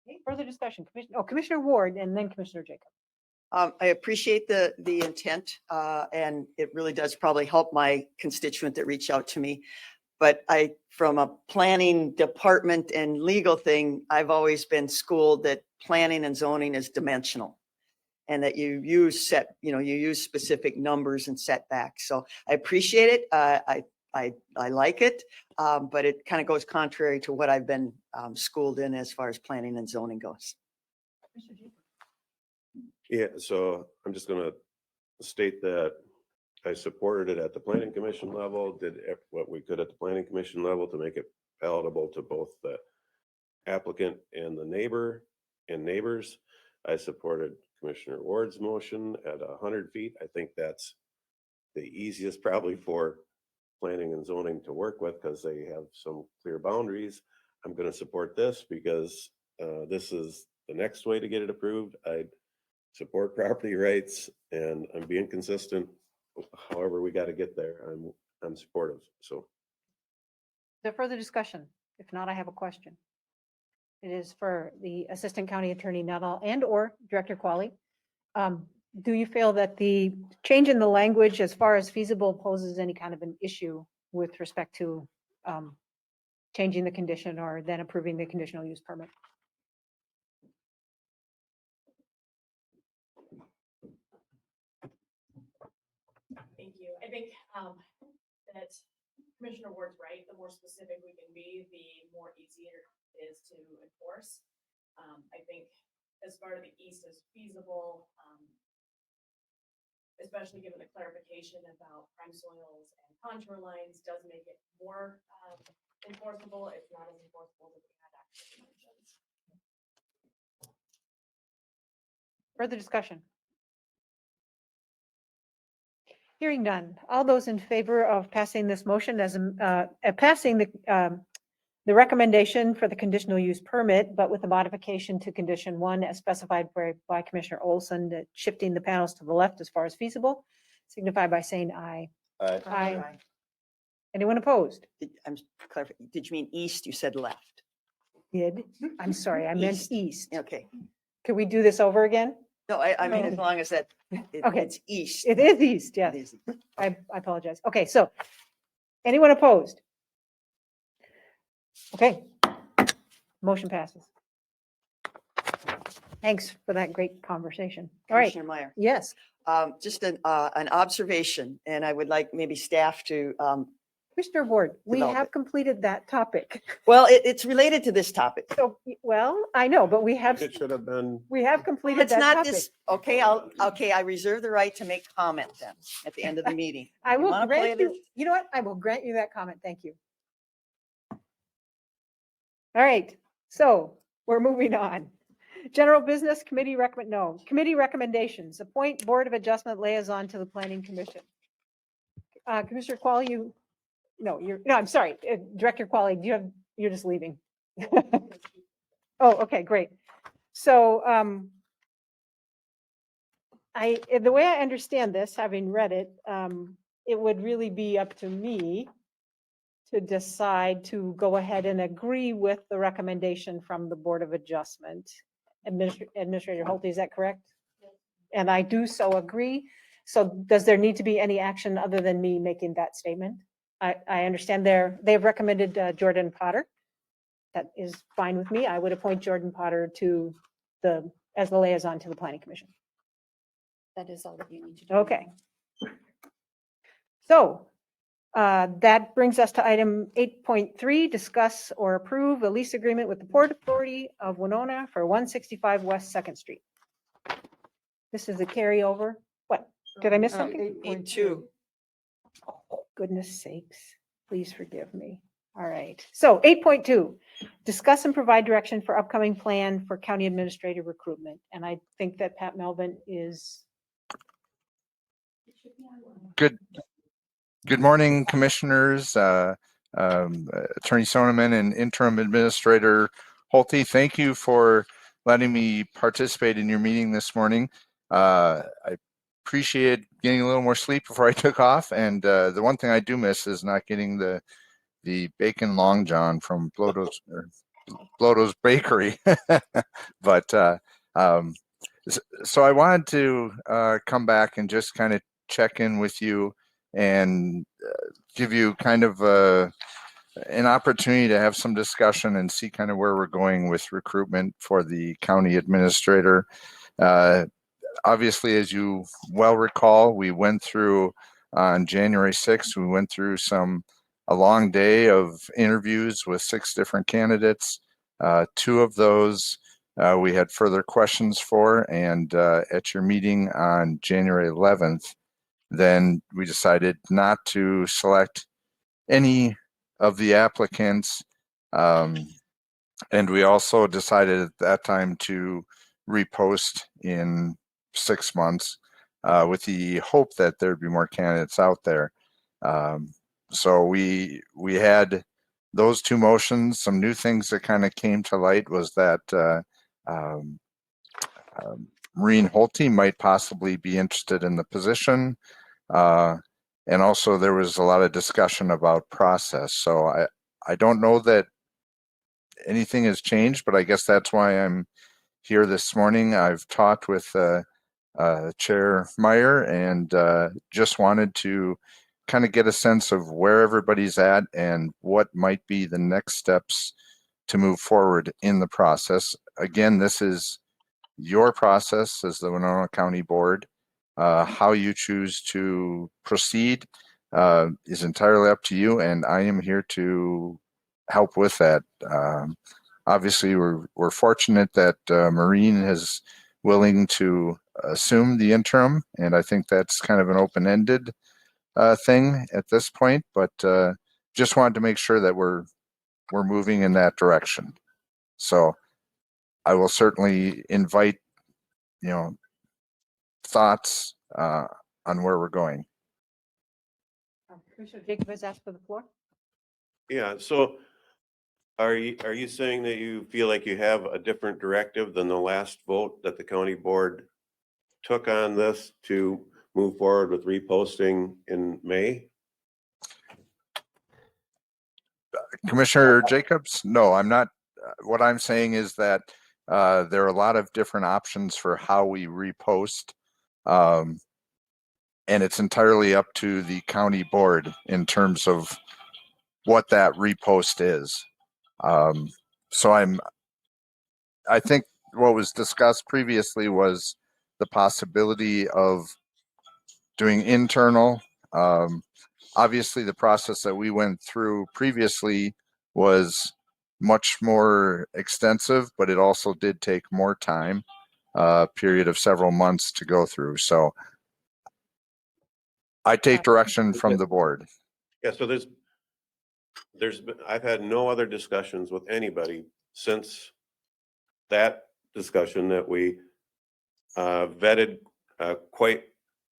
Okay, further discussion. Commissioner Ward and then Commissioner Jacob. I appreciate the intent, and it really does probably help my constituent that reached out to me. But from a planning department and legal thing, I've always been schooled that planning and zoning is dimensional. And that you use you use specific numbers and setbacks. So I appreciate it. I like it, but it kind of goes contrary to what I've been schooled in as far as planning and zoning goes. Yeah, so I'm just gonna state that I supported it at the planning commission level, did what we could at the planning commission level to make it palatable to both the applicant and the neighbor and neighbors. I supported Commissioner Ward's motion at 100 feet. I think that's the easiest probably for planning and zoning to work with because they have some clear boundaries. I'm going to support this because this is the next way to get it approved. I support property rights and I'm being consistent. However, we got to get there. I'm supportive. So, Is there further discussion? If not, I have a question. It is for the Assistant County Attorney Nuttall and or Director Qualley. Do you feel that the change in the language as far as feasible poses any kind of an issue with respect to changing the condition or then approving the conditional use permit? Thank you. I think that Commissioner Ward's right. The more specific we can be, the more easier it is to enforce. I think as far to the east as feasible, especially given the clarification about prime soils and contour lines, does make it more enforceable. It's not as enforceable as we had actual dimensions. Further discussion? Hearing none. All those in favor of passing this motion as passing the recommendation for the conditional use permit, but with the modification to condition 1 as specified by Commissioner Olson, that shifting the panels to the left as far as feasible, signify by saying aye. Aye. Anyone opposed? Did you mean east? You said left. I'm sorry, I meant east. Okay. Could we do this over again? No, I mean, as No. long as that, Okay. it's east. It is east, yes. It is. I apologize. Okay, so anyone opposed? Okay. Motion passes. Thanks for that great conversation. All right. Commissioner Meyer. Yes. Just an observation, and I would like maybe staff to, Commissioner Ward, we Develop have it. completed that topic. well, it's related to this topic. So, well, I know, but we have it should have been, completed It's that not topic. this, okay, I reserve the right to make comment then at the end of the meeting. I You will wanna play grant you, this? you know what? I will grant you that comment. Thank you. All right, so we're moving on. General Business Committee Committee recommendations, appoint Board of Adjustment liaison to the Planning Commission. Commissioner Qualley, I'm sorry, Director Qualley, you're just leaving. Oh, okay, great. So the way I understand this, having read it, it would really be up to me to decide to go ahead and agree with the recommendation from the Board of Adjustment. Administrator Holte, is that correct? And I do so agree. So does there need to be any action other than me making that statement? I understand they've recommended Jordan Potter. That is fine with me. I would appoint Jordan Potter as the liaison to the Planning Commission. That is all that you need to do. Okay. So that brings us to item 8.3, discuss or approve a lease agreement with the Port Authority of Winona for 165 West 2nd Street. This is a carryover. What? Did I miss something? 8.2. Oh, goodness sakes. Please forgive me. All right. So 8.2, discuss and provide direction for upcoming plan for county administrative recruitment. And I think that Pat Melvin is. Good morning, commissioners, Attorney Soneman and Interim Administrator Holte. Thank you for letting me participate in your meeting this morning. I appreciate getting a little more sleep before I took off. And the one thing I do miss is not getting the bacon long john from Blodo's Bakery. But so I wanted to come back and just kind of check in with you and give you kind of an opportunity to have some discussion and see kind of where we're going with recruitment for the county administrator. Obviously, as you well recall, we went through on January 6th, we went through a long day of interviews with 6 different candidates. 2 of those we had further questions for, and at your meeting on January 11th, then we decided not to select any of the applicants. And we also decided at that time to repost in 6 months with the hope that there'd be more candidates out there. So we had those 2 motions. Some new things that kind of came to light was that Maureen Holte might possibly be interested in the position. And also there was a lot of discussion about process. So I don't know that anything has changed, but I guess that's why I'm here this morning. I've talked with Chair Meyer and just wanted to kind of get a sense of where everybody's at and what might be the next steps to move forward in the process. Again, this is your process as the Winona County Board. How you choose to proceed is entirely up to you, and I am here to help with that. Obviously, we're fortunate that Maureen is willing to assume the interim, and I think that's kind of an open-ended thing at this point, but just wanted to make sure that we're moving in that direction. So I will certainly invite, thoughts on where we're going. Commissioner Jacob has asked for the floor. Yeah, so are you saying that you feel like you have a different directive than the last vote that the county board took on this to move forward with reposting in May? Commissioner Jacobs? No, I'm not. What I'm saying is that there are a lot of different options for how we repost. And it's entirely up to the county board in terms of what that repost is. So I think what was discussed previously was the possibility of doing internal. Obviously, the process that we went through previously was much more extensive, but it also did take more time, a period of several months to go through. So I take direction from the board. Yeah, so I've had no other discussions with anybody since that discussion that we vetted quite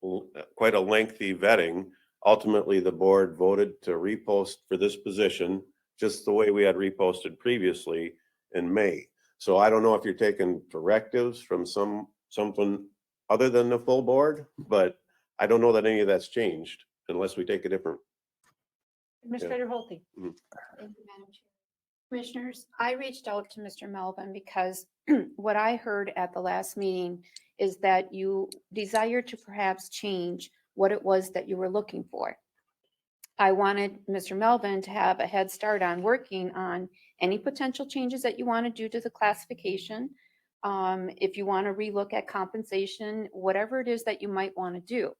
a lengthy vetting. Ultimately, the board voted to repost for this position just the way we had reposted previously in May. So I don't know if you're taking directives from something other than the full board, but I don't know that any of that's changed unless we take a different. Administrator Holte. Thank you, Madam Chair. Commissioners, I reached out to Mr. Melvin because what I heard at the last meeting is that you desire to perhaps change what it was that you were looking for. I wanted Mr. Melvin to have a head start on working on any potential changes that you want to do to the classification. If you want to relook at compensation, whatever it is that you might want to do.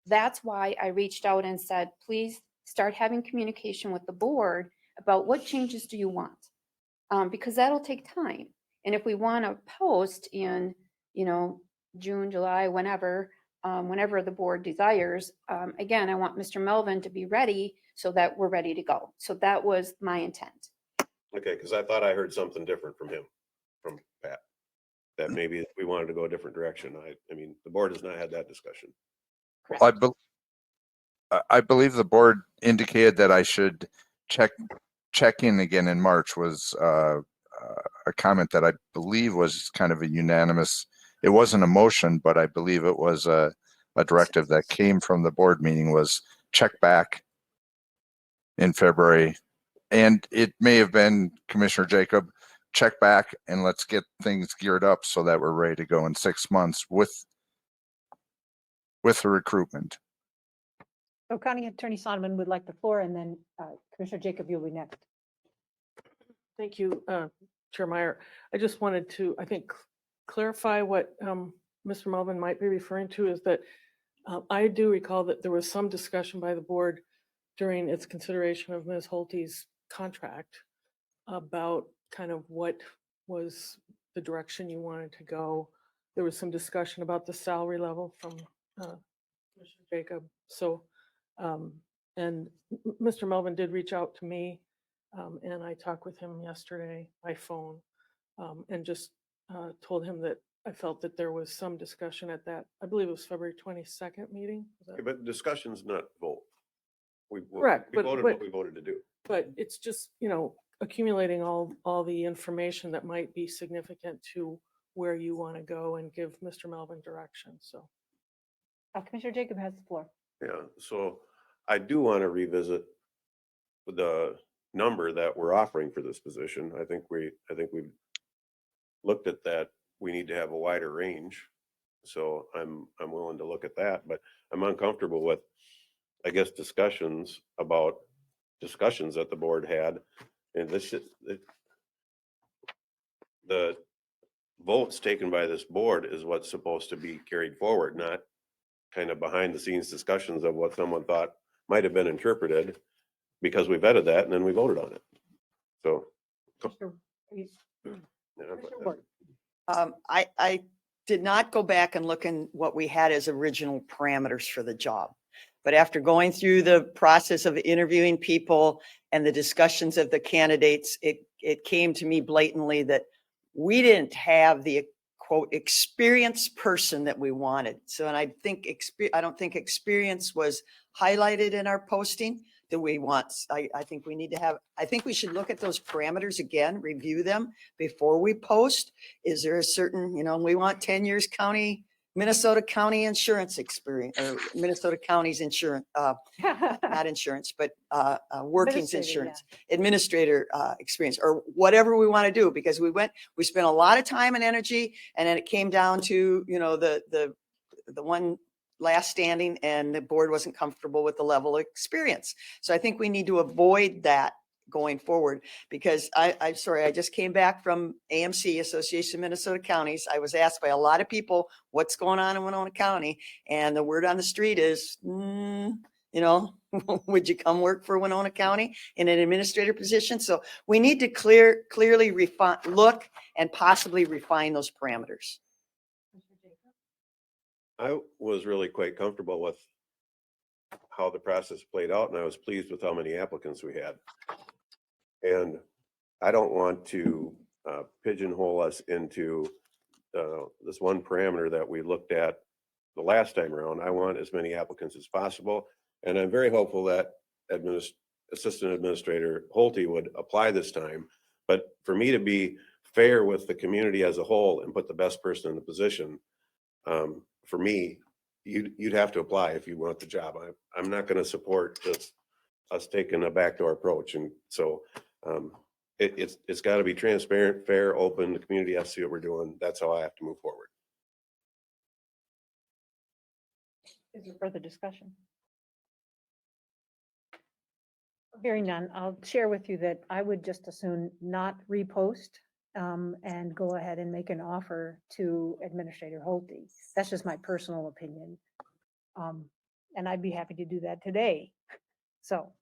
That's why I reached out and said, please start having communication with the board about what changes do you want? Because that'll take time. And if we want to post in, June, July, whenever the board desires, again, I want Mr. Melvin to be ready so that we're ready to go. So that was my intent. Okay, because I thought I heard something different from him, from Pat, that maybe we wanted to go a different direction. I mean, the board has not had that discussion. I believe the board indicated that I should check in again in March was a comment that I believe was kind of a unanimous. It wasn't a motion, but I believe it was a directive that came from the board meeting was check back in February. And it may have been Commissioner Jacob, check back and let's get things geared up so that we're ready to go in 6 months with the recruitment. So County Attorney Sonneman would like the floor, and then Commissioner Jacob, you'll be next. Thank you, Chair Meyer. I just wanted to, I think, clarify what Mr. Melvin might be referring to is that I do recall that there was some discussion by the board during its consideration of Ms. Holte's contract about kind of what was the direction you wanted to go. There was some discussion about the salary level from Commissioner Jacob. So, and Mr. Melvin did reach out to me, and I talked with him yesterday by phone, and just told him that I felt that there was some discussion at that, I believe it was February 22nd meeting. Was that- Okay, but discussion's not vote. Correct, We but- voted but- what we voted to do. But it's just, accumulating all the information that might be significant to where you want to go and give Mr. Melvin direction, so. Commissioner Jacob has the floor. Yeah, so I do want to revisit the number that we're offering for this position. I think we've looked at that. We need to have a wider range. So I'm willing to look at that, but I'm uncomfortable with, I guess, discussions that the board had. And the votes taken by this board is what's supposed to be carried forward, not kind of behind the scenes discussions of what someone thought might have been interpreted, because we vetted that and then we voted on it. So. Commissioner Ward. I did not go back and look in what we had as original parameters for the job. But after going through the process of interviewing people and the discussions of the candidates, it came to me blatantly that we didn't have the quote experienced person that we wanted. So, and I don't think experience was highlighted in our posting that we want. I think we need to have, I think we should look at those parameters again, review them before we post. Is there a certain, we want 10 years Minnesota County insurance experience, or Minnesota County's insurance, not insurance, but workings insurance, administrator experience, or whatever we want to do, because we spent a lot of time and energy, and then it came down to, the one last standing, and the board wasn't comfortable with the level of experience. So I think we need to avoid that going forward, because I'm sorry, I just came back from AMC, Association of Minnesota Counties. I was asked by a lot of people, what's going on in Winona County? And the word on the street is, would you come work for Winona County in an administrator position? So we need to clearly look and possibly refine those parameters. I was really quite comfortable with how the process played out, and I was pleased with how many applicants we had. And I don't want to pigeonhole us into this one parameter that we looked at the last time around. I want as many applicants as possible, and I'm very hopeful that Assistant Administrator Holte would apply this time. But for me to be fair with the community as a whole and put the best person in the position, for me, you'd have to apply if you want the job. I'm not going to support just us taking a backdoor approach. And so it's got to be transparent, fair, open. The community has to see what we're doing. That's how I have to move forward. Is there further discussion? Hearing none, I'll share with you that I would just as soon not repost and go ahead and make an offer to Administrator Holte. That's just my personal opinion. And I'd be happy to do that today. So,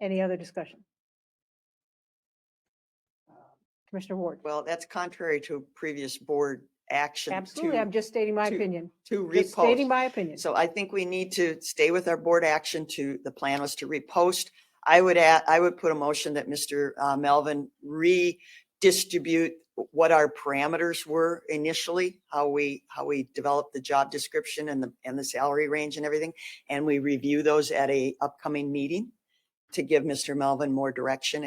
any other discussion? Commissioner Ward. Well, that's contrary to previous board action. Absolutely, I'm just stating my to- opinion. To Just stating repost. my opinion. So I think we need to stay with our board action the plan was to repost. I would put a motion that Mr. Melvin redistribute what our parameters were initially, how we developed the job description and the salary range and everything. And we review those at a upcoming meeting to give Mr. Melvin more direction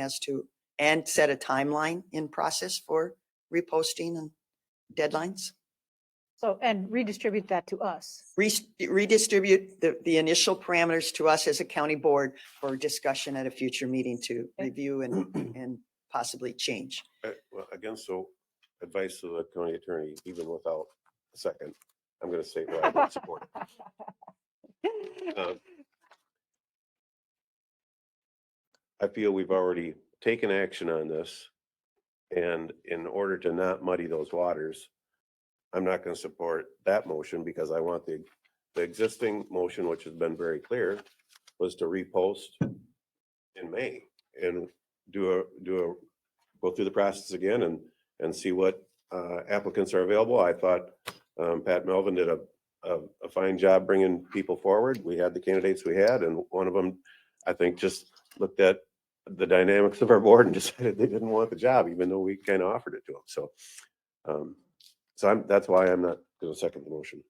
and set a timeline in process for reposting and deadlines. So, and redistribute that to us. Redistribute the initial parameters to us as a county board for discussion at a future meeting to review and possibly change. Well, again, so advice to the county attorney, even without a second, I'm going to say why I don't support it. I feel we've already taken action on this. And in order to not muddy those waters, I'm not going to support that motion because I want the existing motion, which has been very clear, was to repost in May and go through the process again and see what applicants are available. I thought Pat Melvin did a fine job bringing people forward. We had the candidates we had, and one of them, I think, just looked at the dynamics of our board and decided they didn't want the job, even though we kind of offered it to them. So that's why I'm not going to second the motion.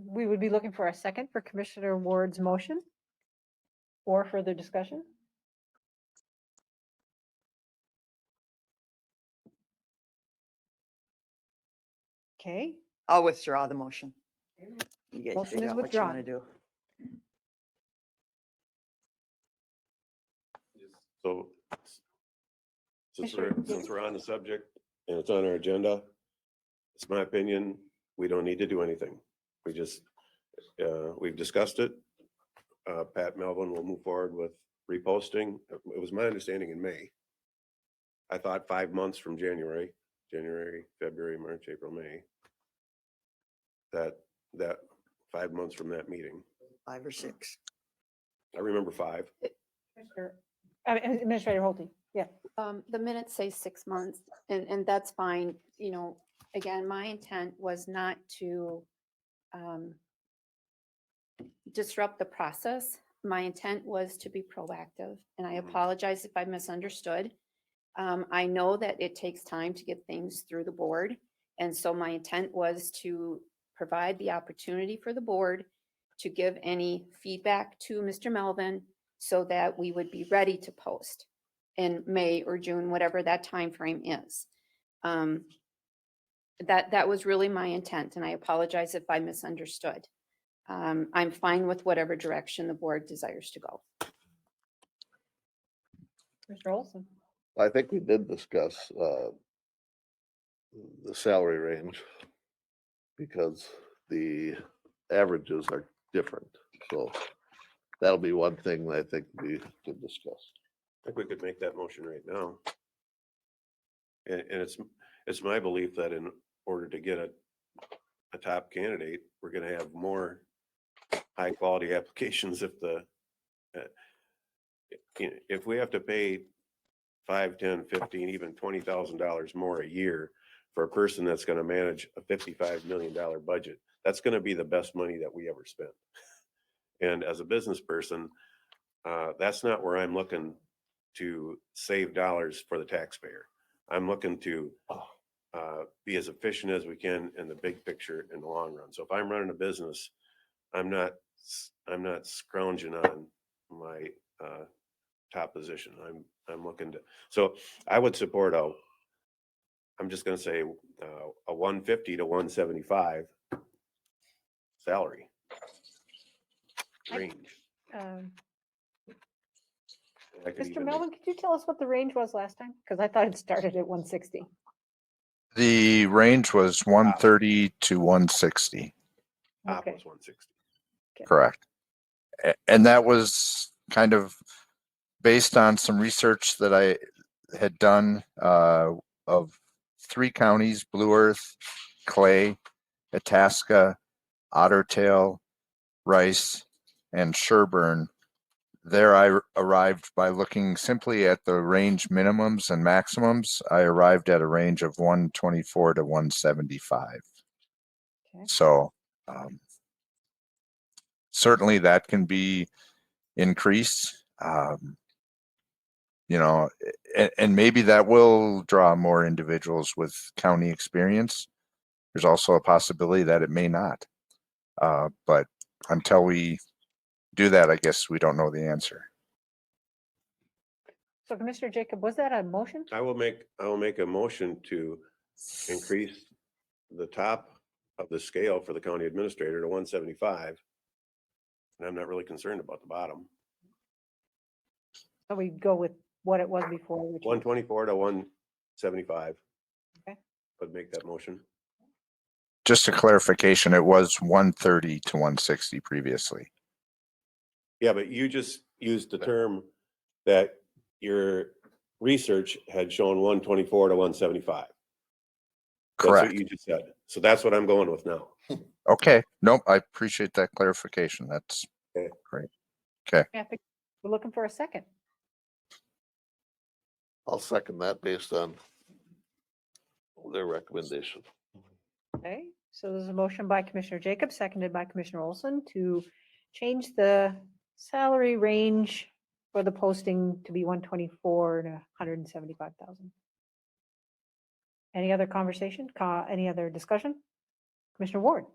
We would be looking for a second for Commissioner Ward's motion or further discussion. Okay, I'll withdraw the motion. You guys Motion figure is out what you want to withdrawn. do. So since we're on the subject and it's on our agenda, it's my opinion, we don't need to do anything. We just, we've discussed it. Pat Melvin will move forward with reposting. It was my understanding in May. I thought 5 months from January, February, March, April, May. That 5 months from that meeting. 5 or 6. I remember 5. Administrator Holte, yeah. The minutes say 6 months, and that's fine. You know, again, my intent was not to disrupt the process. My intent was to be proactive, and I apologize if I misunderstood. I know that it takes time to get things through the board, and so my intent was to provide the opportunity for the board to give any feedback to Mr. Melvin so that we would be ready to post in May or June, whatever that time frame is. That was really my intent, and I apologize if I misunderstood. I'm fine with whatever direction the board desires to go. Mr. Olson. I think we did discuss the salary range because the averages are different. So that'll be one thing that I think we could discuss. I think we could make that motion right now. And it's my belief that in order to get a top candidate, we're gonna have more high quality applications if we have to pay $5, $10, $15, even $20,000 more a year for a person that's gonna manage a $55 million budget. That's gonna be the best money that we ever spent. And as a business person, that's not where I'm looking to save dollars for the taxpayer. I'm looking to be as efficient as we can in the big picture in the long run. So if I'm running a business, I'm not scrounging on my top position. I'm looking to, so I would support I'm just going to say a 150 to 175 salary range. Mr. Melvin, could you tell us what the range was last time? Because I thought it started at 160. The range was 130 to 160. Top Okay. was 160. Correct. And that was kind of based on some research that I had done of 3 counties: Blue Earth, Clay, Itasca, Otter Tail, Rice, and Sherburne. There I arrived by looking simply at the range minimums and maximums. I arrived at a range of 124 to 175. Okay. So certainly that can be increased. You know, and maybe that will draw more individuals with county experience. There's also a possibility that it may not. But until we do that, I guess we don't know the answer. So Commissioner Jacob, was that a motion? I will make a motion to increase the top of the scale for the county administrator to 175. And I'm not really concerned about the bottom. So we go with what it was before, which was 124 to 175. Okay. Would make that motion. Just a clarification, it was 130 to 160 previously. Yeah, but you just used the term that your research had shown 124 to 175. That's what Correct. you just said. So that's what I'm going with now. Okay. Nope. I appreciate that clarification. That's Okay. great. Okay. I think we're looking for a second. I'll second that based on their recommendation. Okay, so there's a motion by Commissioner Jacobs, seconded by Commissioner Olson to change the salary range for the posting to be 124 to 175,000. Any other conversation? Any other discussion? Commissioner Ward?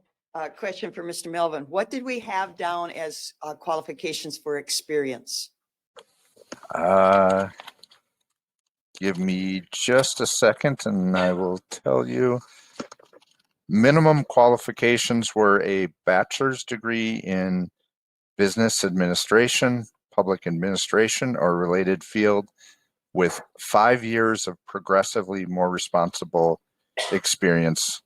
Question for Mr. Melvin. What did we have down as qualifications for experience? Give me just a second and I will tell you. Minimum qualifications were a bachelor's degree in business administration, public administration, or related field with 5 years of progressively more responsible experience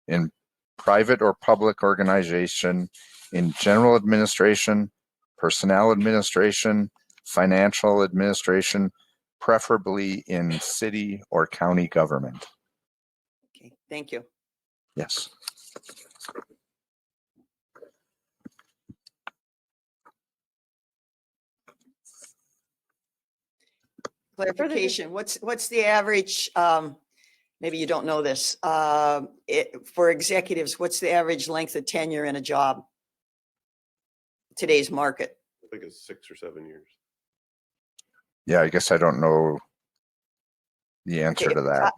in private or public organization, in general administration, personnel administration, financial administration, preferably in city or county government. Okay, thank you. Yes. Clarification, what's the average, maybe you don't know this, for executives, what's the average length of tenure in a job? Today's market. I think it's 6 or 7 years. Yeah, I guess I don't know the answer Okay, to that.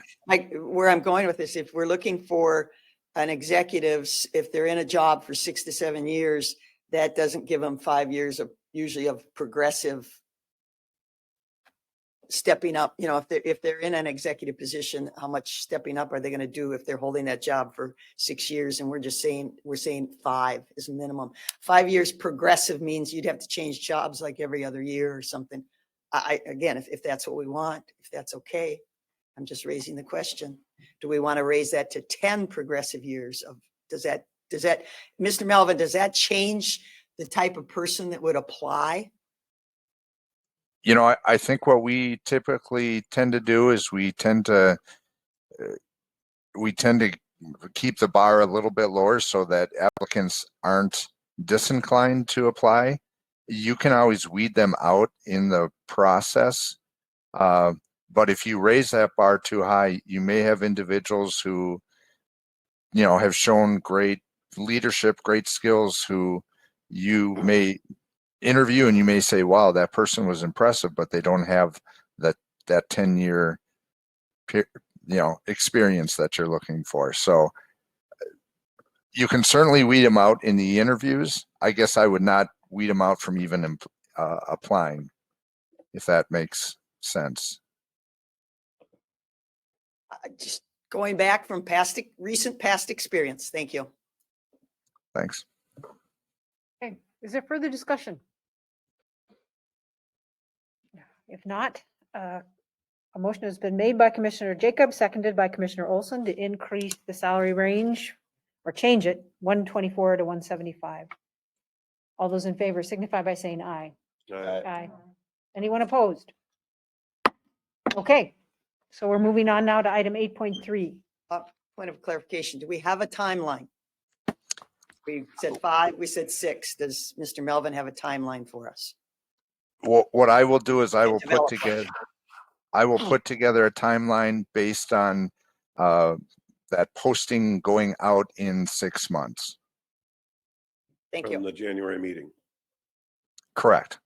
Where I'm going with this, if we're looking for an executives, if they're in a job for 6 to 7 years, that doesn't give them 5 years of usually of progressive stepping up. You know, if they're in an executive position, how much stepping up are they going to do if they're holding that job for 6 years? And we're saying 5 is minimum. 5 years progressive means you'd have to change jobs like every other year or something. Again, if that's what we want, if that's okay, I'm just raising the question. Do we want to raise that to 10 progressive years of, does that, Mr. Melvin, does that change the type of person that would apply? You know, I think what we typically tend to do is we tend to keep the bar a little bit lower so that applicants aren't disinclined to apply. You can always weed them out in the process. But if you raise that bar too high, you may have individuals who, you know, have shown great leadership, great skills, who you may interview and you may say, wow, that person was impressive, but they don't have that 10-year, you know, experience that you're looking for. So you can certainly weed them out in the interviews. I guess I would not weed them out from even applying, if that makes sense. Just going back from recent past experience. Thank you. Thanks. Okay, is there further discussion? If not, a motion has been made by Commissioner Jacobs, seconded by Commissioner Olson to increase the salary range or change it 124 to 175. All those in favor signify by saying aye. Aye. Anyone opposed? Okay, so we're moving on now to item 8.3. Point of clarification. Do we have a timeline? We said 5, we said 6. Does Mr. Melvin have a timeline for us? What I will do is I will Develop put together a timeline based on that posting going out in 6 months. Thank you. From the January meeting. Correct.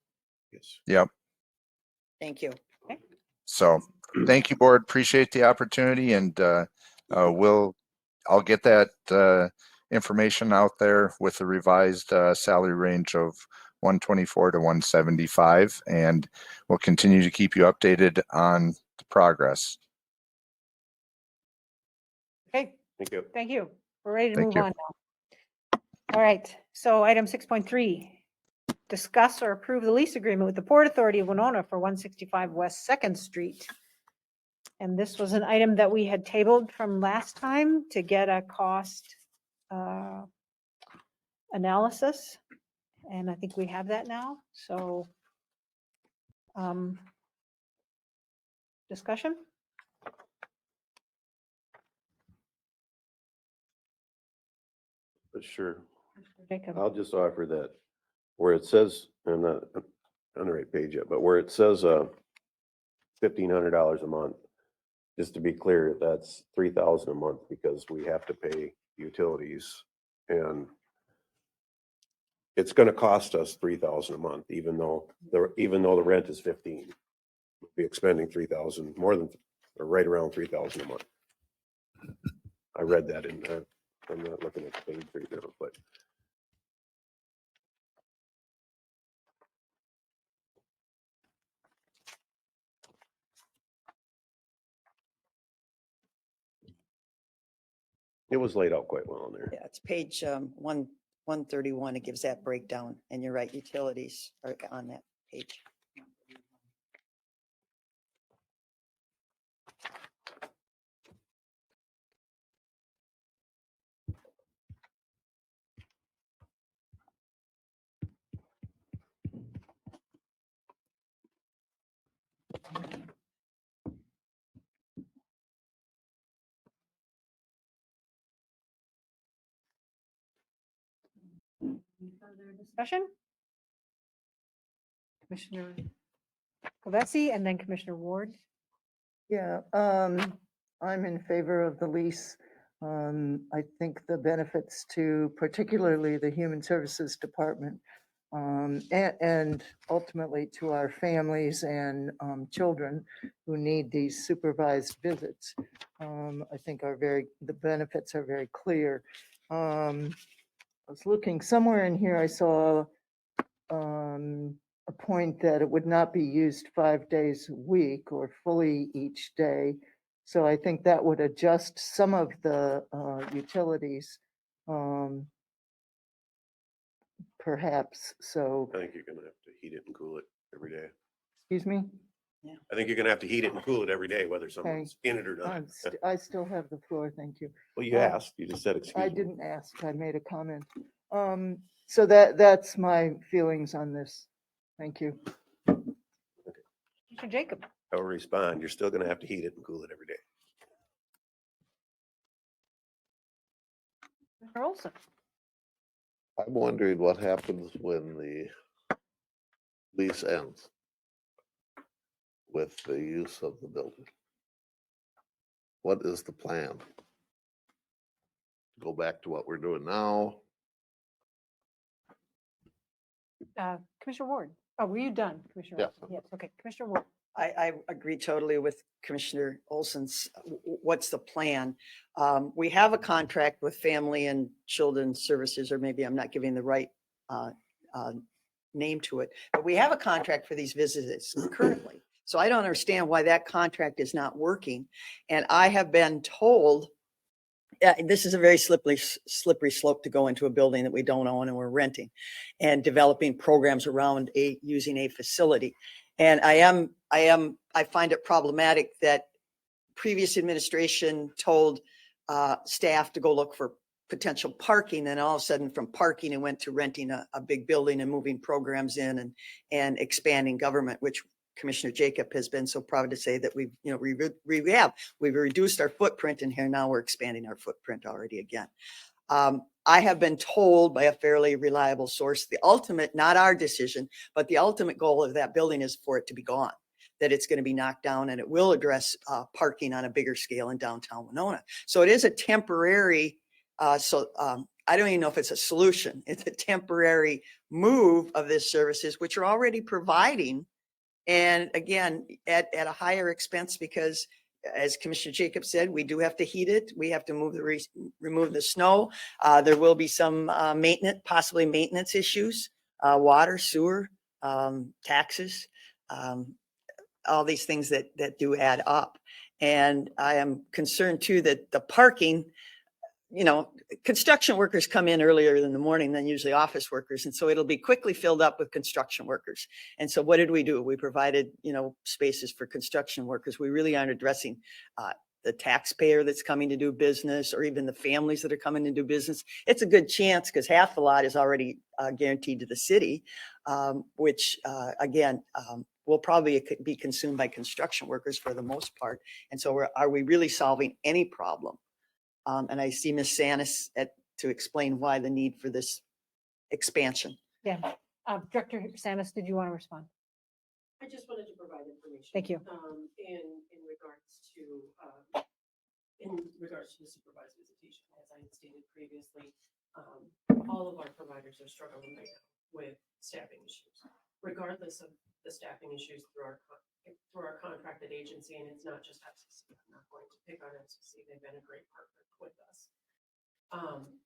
Yes. Yep. Thank you. So thank you, board. Appreciate the opportunity, and I'll get that information out there with the revised salary range of 124 to 175, and we'll continue to keep you updated on the progress. Okay, Thank you. thank you. We're ready to Thank move you. on now. All right, so item 6.3, discuss or approve the lease agreement with the Port Authority of Winona for 165 West 2nd Street. And this was an item that we had tabled from last time to get a cost analysis. And I think we have that now. So Discussion? Sure. Jacob. I'll just offer that where it says, I'm not on the right page yet, but where it says $1,500 a month, just to be clear, that's $3,000 a month because we have to pay utilities, and it's gonna cost us $3,000 a month, even though the rent is 15. We'll be expending 3,000 more than, or right around 3,000 a month. I read that in, I'm not looking at the page right now, but it was laid out quite well in there. Yeah, it's page 131. It gives that breakdown. And you're right, utilities are on that page. Any further discussion? Commissioner Kovesi and then Commissioner Ward. Yeah, I'm in favor of the lease. I think the benefits to particularly the Human Services Department and ultimately to our families and children who need these supervised visits, I think the benefits are very clear. I was looking somewhere in here, I saw a point that it would not be used 5 days a week or fully each day. So I think that would adjust some of the utilities, perhaps. So, I think you're gonna have to heat it and cool it every day. excuse me? I think you're gonna have to heat it and cool it every day, whether someone's in it or not. I still have the floor, thank you. Well, you asked, you just said, excuse me. I didn't ask, I made a comment. So that's my feelings on this. Thank you. Commissioner Jacob. I'll respond. You're still gonna have to heat it and cool it every day. Commissioner Olson. I'm wondering what happens when the lease ends with the use of the building. What is the plan? Go back to what we're doing now? Commissioner Ward. Oh, were you done, Commissioner? Yeah. Olson? Yes, okay, Commissioner Ward. I agree totally with Commissioner Olson's. What's the plan? We have a contract with Family and Children's Services, or maybe I'm not giving the right name to it, but we have a contract for these visits currently. So I don't understand why that contract is not working. And I have been told, this is a very slippery slope to go into a building that we don't own and we're renting and developing programs around using a facility. And I find it problematic that previous administration told staff to go look for potential parking, and all of a sudden from parking it went to renting a big building and moving programs in and expanding government, which Commissioner Jacob has been so proud to say that we've reduced our footprint, and here now we're expanding our footprint already again. I have been told by a fairly reliable source, the ultimate, not our decision, but the ultimate goal of that building is for it to be gone, that it's going to be knocked down, and it will address parking on a bigger scale in downtown Winona. So it is a temporary, I don't even know if it's a solution. It's a temporary move of this services, which are already providing. And again, at a higher expense, because as Commissioner Jacob said, we do have to heat it. We have to remove the snow. There will be some possibly maintenance issues, water, sewer, taxes, all these things that do add up. And I am concerned too that the parking, construction workers come in earlier in the morning than usually office workers. And so it'll be quickly filled up with construction workers. And so what did we do? We provided, spaces for construction workers. We really aren't addressing the taxpayer that's coming to do business, or even the families that are coming to do business. It's a good chance because half the lot is already guaranteed to the city, which again, will probably be consumed by construction workers for the most part. And so are we really solving any problem? And I see Ms. Sanis to explain why the need for this expansion. Yeah. Director Samus, did you want to respond? I just wanted to provide information. Thank you. In regards to the supervised visitation, as I had stated previously, all of our providers are struggling right now with staffing issues, regardless of the staffing issues through our contracted agency. And it's not just FCC. I'm not going to pick on FCC. They've been a great partner with us.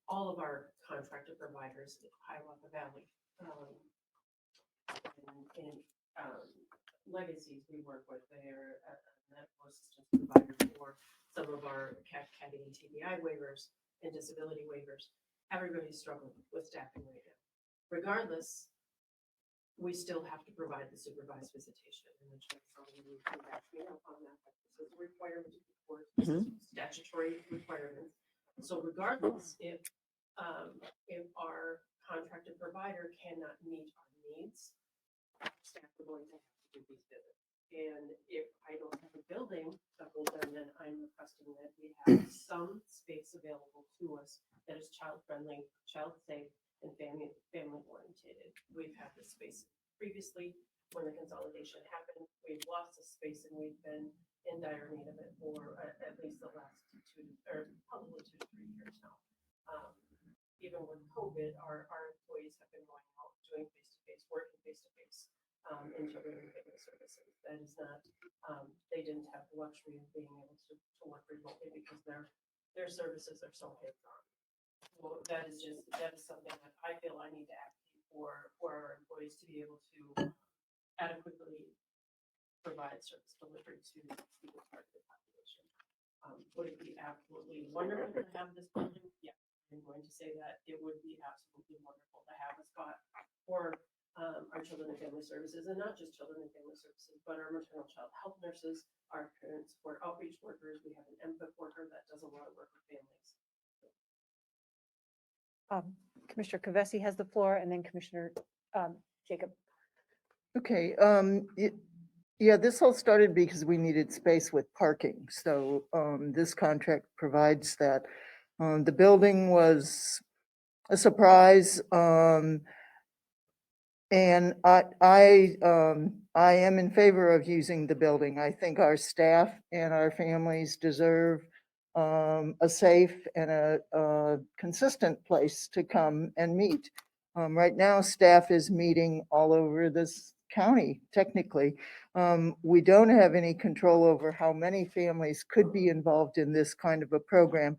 All of our contracted providers in Hiawatha Valley, and legacies we work with, they're medical assistance providers for some of our CAD and TBI waivers and disability waivers. Everybody's struggling with staffing right now. Regardless, we still have to provide the supervised visitation. And the chancellor will come back to me on that. This is a requirement for statutory requirements. So regardless, if our contracted provider cannot meet our needs, staff are going to have to do these visits. And if I don't have a building to hold them, then I'm requesting that we have some space available to us that is child friendly, child safe, and family oriented. We've had this space previously when the consolidation happened. We've lost the space and we've been in dire need of it for at least the last probably 2 to 3 years now. Even with COVID, our employees have been going out doing face-to-face, working face-to-face in children and family services. That is not, they didn't have the luxury of being able to work remotely because their services are so hands-on. So that is something that I feel I need to advocate for our employees to be able to adequately provide service delivery to the part of the population. Would it be absolutely wonderful to have this building? Yeah, I'm going to say that it would be absolutely wonderful to have a spot for our children and family services, and not just children and family services, but our maternal child health nurses, our parent support outreach workers. We have an MPIC worker that does a lot of work with families. Commissioner Kavesi has the floor, and then Commissioner Jacob. Okay, yeah, this all started because we needed space with parking. So this contract provides that. The building was a surprise. And I am in favor of using the building. I think our staff and our families deserve a safe and a consistent place to come and meet. Right now, staff is meeting all over this county, technically. We don't have any control over how many families could be involved in this kind of a program.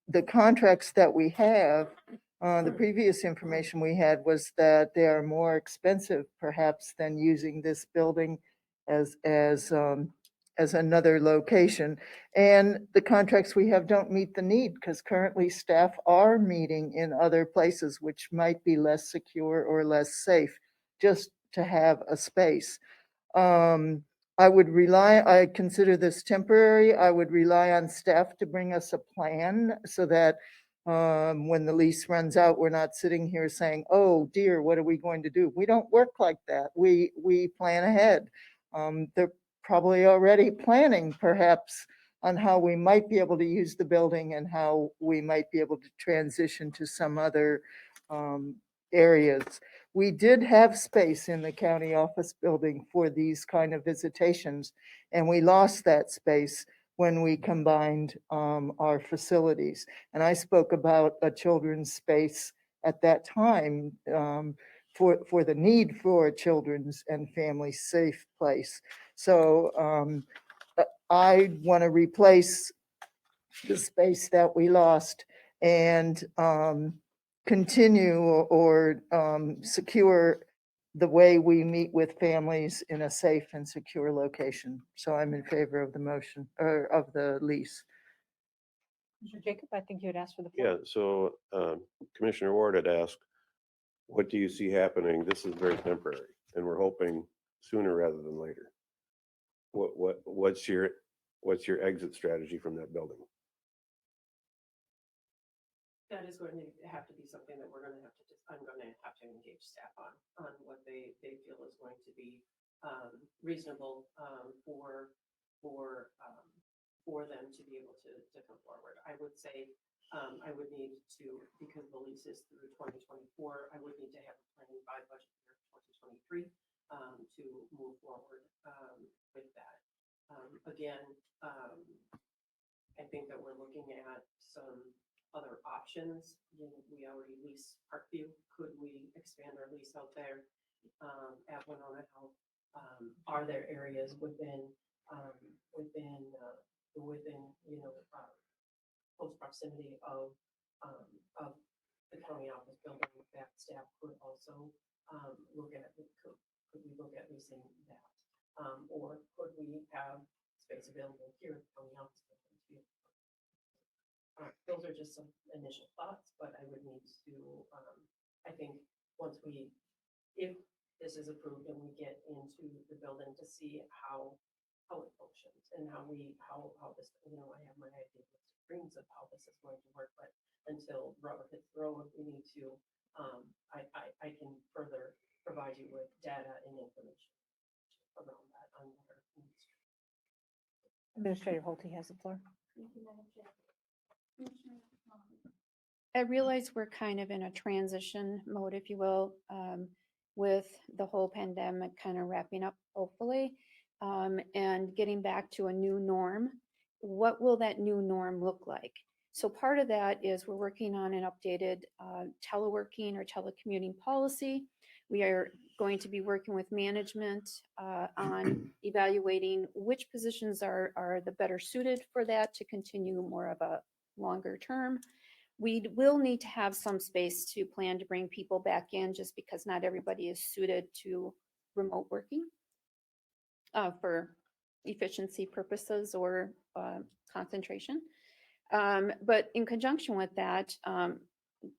The contracts that we have, the previous information we had was that they are more expensive perhaps than using this building as another location. And the contracts we have don't meet the need because currently staff are meeting in other places which might be less secure or less safe just to have a space. I consider this temporary. I would rely on staff to bring us a plan so that when the lease runs out, we're not sitting here saying, oh dear, what are we going to do? We don't work like that. We plan ahead. They're probably already planning perhaps on how we might be able to use the building and how we might be able to transition to some other areas. We did have space in the county office building for these kind of visitations, and we lost that space when we combined our facilities. And I spoke about a children's space at that time for the need for a children's and family safe place. So I want to replace the space that we lost and continue or secure the way we meet with families in a safe and secure location. So I'm in favor of the motion or of the lease. Commissioner Jacob, I think you had asked for the floor. Yeah, so Commissioner Ward had asked, what do you see happening? This is very temporary, and we're hoping sooner rather than later. What's your exit strategy from that building? That is going to have to be something that I'm going to have to engage staff on what they feel is going to be reasonable for them to be able to come forward. I would say I would need to, because the lease is through 2024, I would need to have a plan by budget year 2023 to move forward with that. Again, I think that we're looking at some other options. You know, we already lease Parkview. Could we expand our lease out there at Winona Health? Are there areas within you know, close proximity of the county office building that staff could also look at? Could we look at leasing that? Or could we have space available here at the county office building too? Those are just some initial thoughts, but I would need to, I think if this is approved and we get into the building to see how it functions and how this, you know, I have my idea of dreams of how this is going to work, but until rubber hits the road, we need to, I can further provide you with data and information around that on what our needs. Administrator Holte has the floor. I realize we're kind of in a transition mode, if you will, with the whole pandemic kind of wrapping up, hopefully, and getting back to a new norm. What will that new norm look like? So part of that is we're working on an updated teleworking or telecommuting policy. We are going to be working with management on evaluating which positions are the better suited for that to continue more of a longer term. We will need to have some space to plan to bring people back in, just because not everybody is suited to remote working for efficiency purposes or concentration. But in conjunction with that,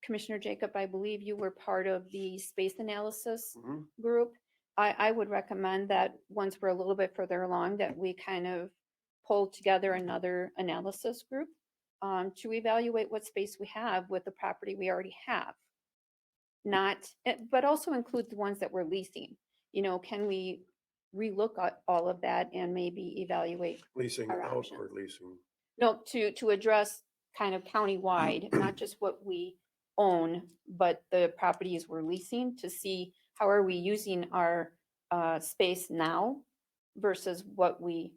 Commissioner Jacob, I believe you were part of the space analysis group. I would recommend that once we're a little bit further along, that we kind of pull together another analysis group to evaluate what space we have with the property we already have. But also include the ones that we're leasing. You know, can we relook at all of that and maybe evaluate Leasing our out options? or leasing? No, to address kind of countywide, not just what we own, but the properties we're leasing, to see how are we using our space now versus what we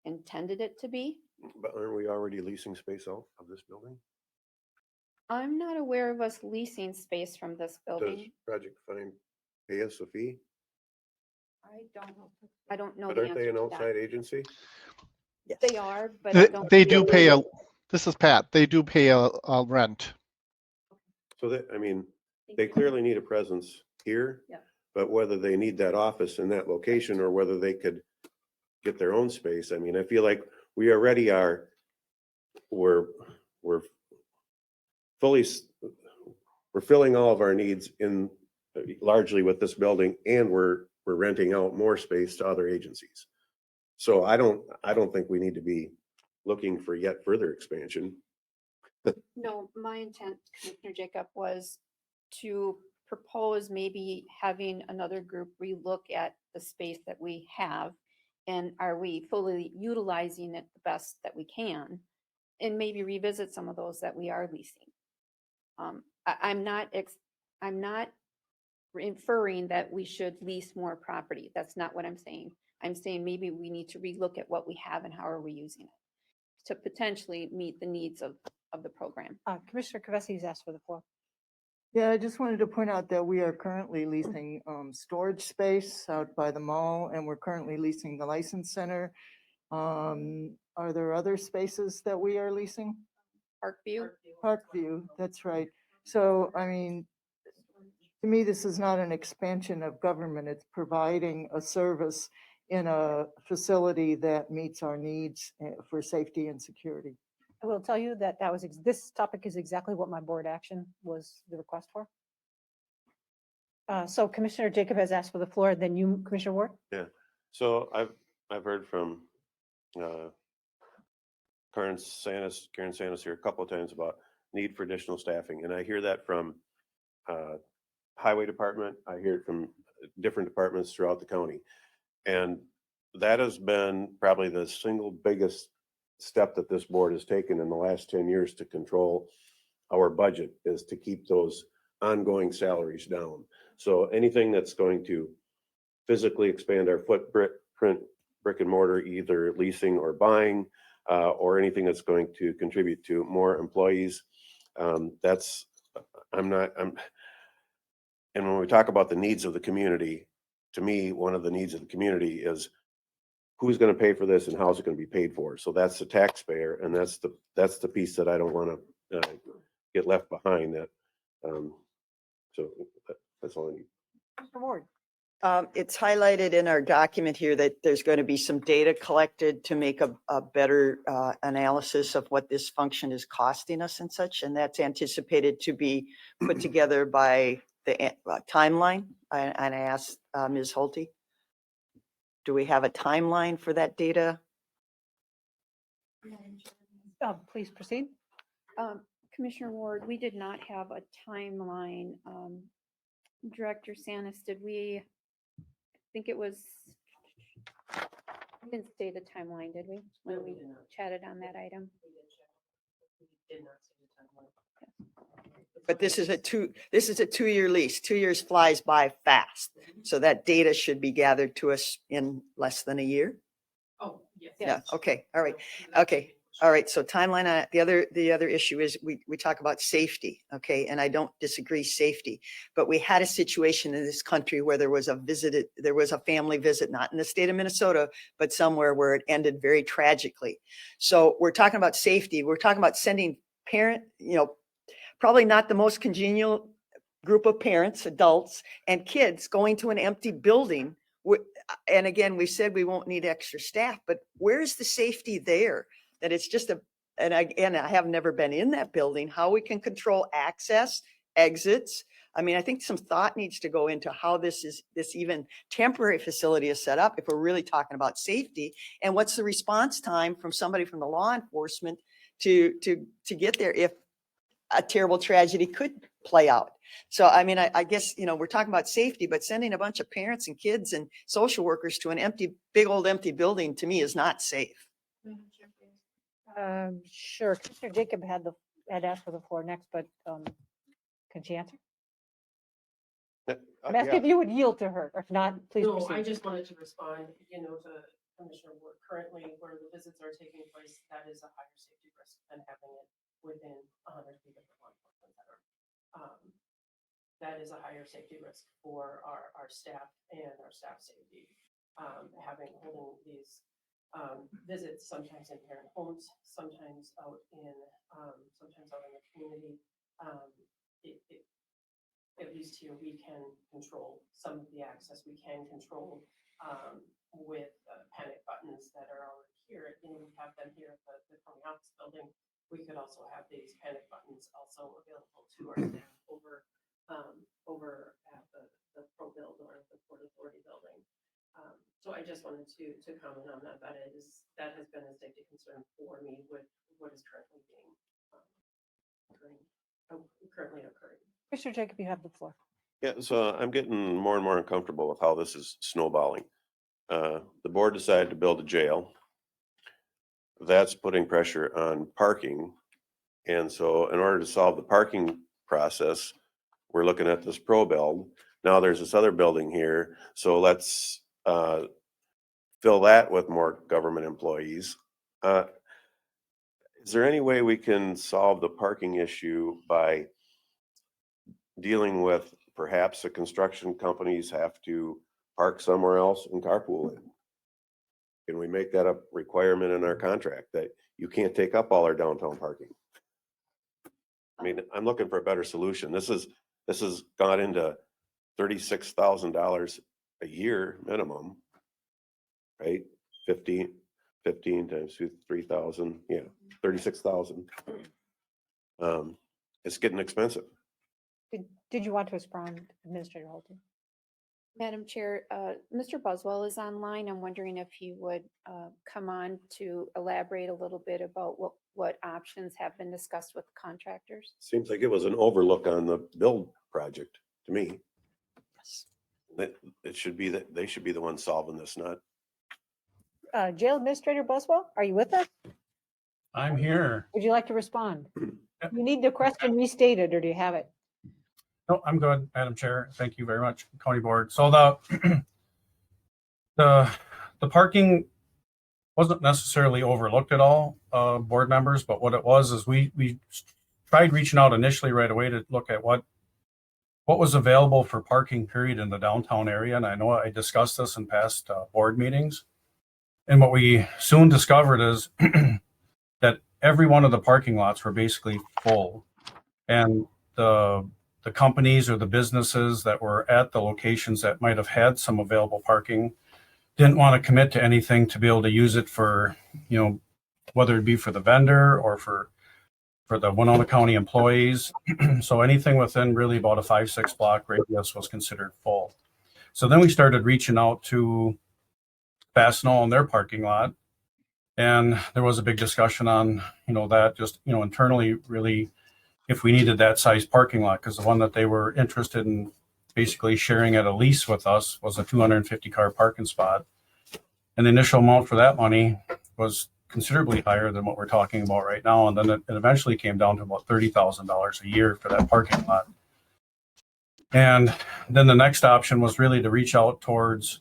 intended it to be. But aren't we already leasing space out of this building? I'm not aware of us leasing space from this Does building. Project Find pay us a fee? I don't know But the aren't they answer an to that. outside agency? They are, but I don't. They do pay this is Pat, they do pay a rent. So that, I mean, they clearly need a presence here. Yeah. But whether they need that office in that location or whether they could get their own space, I mean, I feel like we already are, we're filling all of our needs in largely with this building, and we're renting out more space to other agencies. So I don't think we need to be looking for yet further expansion. No, my intent, Commissioner Jacob, was to propose maybe having another group relook at the space that we have, and are we fully utilizing it the best that we can, and maybe revisit some of those that we are leasing. I'm not inferring that we should lease more property. That's not what I'm saying. I'm saying maybe we need to relook at what we have and how are we using it to potentially meet the needs of the program. Commissioner Kavesi's asked for the floor. Yeah, I just wanted to point out that we are currently leasing storage space out by the mall, and we're currently leasing the license center. Are there other spaces that we are leasing? Parkview, that's right. So, I mean, to me, this is not an expansion of government. It's providing a service in a facility that meets our needs for safety and security. I will tell you that this topic is exactly what my board action was the request for. So Commissioner Jacob has asked for the floor, then you, Commissioner Ward. Yeah. So I've heard from Karen Sanis here a couple of times about need for additional staffing, and I hear that from Highway Department. I hear it from different departments throughout the county. And that has been probably the single biggest step that this board has taken in the last 10 years to control our budget, is to keep those ongoing salaries down. So anything that's going to physically expand our footprint, brick and mortar, either leasing or buying, or anything that's going to contribute to more employees, and when we talk about the needs of the community, to me, one of the needs of the community is who's going to pay for this and how's it going to be paid for. So that's the taxpayer, and that's the piece that I don't want to get left behind. That's all I need. Mr. Ward. It's highlighted in our document here that there's going to be some data collected to make a better analysis of what this function is costing us and such, and that's anticipated to be put together by the timeline. And I asked Ms. Holte, do we have a timeline for that data? Please proceed. Commissioner Ward, we did not have a timeline. Director Sanis, did we? I think it was, we didn't say the timeline, did we? When No, we we did not. chatted on that item? We did not see the timeline. But this is a 2-year lease. 2 years flies by fast. So that data should be gathered to us in less than a year. Oh, yes. Yeah. Okay. All right. Okay. All right. So timeline, the other issue is we talk about safety. Okay. And I don't disagree safety, but we had a situation in this country where there was a family visit, not in the state of Minnesota, but somewhere where it ended very tragically. So we're talking about safety. We're talking about sending probably not the most congenial group of parents, adults and kids going to an empty building. And again, we said we won't need extra staff, but where's the safety there? That it's just and I have never been in that building, how we can control access, exits. I mean, I think some thought needs to go into how this even temporary facility is set up if we're really talking about safety, and what's the response time from somebody from the law enforcement to get there if a terrible tragedy could play out. So, I mean, I guess, we're talking about safety, but sending a bunch of parents and kids and social workers to an big old empty building to me is not safe. Sure. Commissioner Jacob had asked for the floor next, but can she answer? I'm asking if you would yield to her. If not, please No, proceed. I just wanted to respond, to Commissioner Ward. Currently, where the visits are taking place, that is a higher safety risk than having it within 100 feet of the law enforcement center. That is a higher safety risk for our staff and our staff safety. Holding these visits, sometimes in parent homes, sometimes out in the community. At least here, we can control some of the access. We can control with panic buttons that are already here. We have them here at the county office building. We could also have these panic buttons also available to our staff over at the Pro Build or the Port Authority building. So I just wanted to comment on that. That has been a safety concern for me with what is currently occurring. Mr. Jacob, you have the floor. Yeah, so I'm getting more and more uncomfortable with how this is snowballing. The board decided to build a jail. That's putting pressure on parking. And so in order to solve the parking process, we're looking at this Pro Build. Now there's this other building here. So let's fill that with more government employees. Is there any way we can solve the parking issue by dealing with perhaps the construction companies have to park somewhere else and carpool in? Can we make that a requirement in our contract that you can't take up all our downtown parking? I mean, I'm looking for a better solution. This has gone into $36,000 a year minimum, right? 15 times 3,000, 36,000. It's getting expensive. Did you want to respond, Administrator Holte? Madam Chair, Mr. Buswell is online. I'm wondering if he would come on to elaborate a little bit about what options have been discussed with contractors. Seems like it was an overlook on the build project to me. it should be that they should be the ones solving this, not. Jail Administrator Buswell, are you with us? I'm here. Would you like to respond? You need the question restated, or do you have it? No, I'm good, Madam Chair. Thank you very much, County Board. So the the parking wasn't necessarily overlooked at all, board members, but what it was is we tried reaching out initially right away to look at what was available for parking period in the downtown area. And I know I discussed this in past board meetings. And what we soon discovered is that every one of the parking lots were basically full. And the companies or the businesses that were at the locations that might have had some available parking didn't want to commit to anything to be able to use it for, whether it be for the vendor or for the Winona County employees. So anything within really about a 5-6 block radius was considered full. So then we started reaching out to Fastenal and their parking lot. And there was a big discussion on, that just, internally really, if we needed that size parking lot, because the one that they were interested in basically sharing at a lease with us was a 250 car parking spot. And the initial amount for that money was considerably higher than what we're talking about right now. And then it eventually came down to about $30,000 a year for that parking lot. And then the next option was really to reach out towards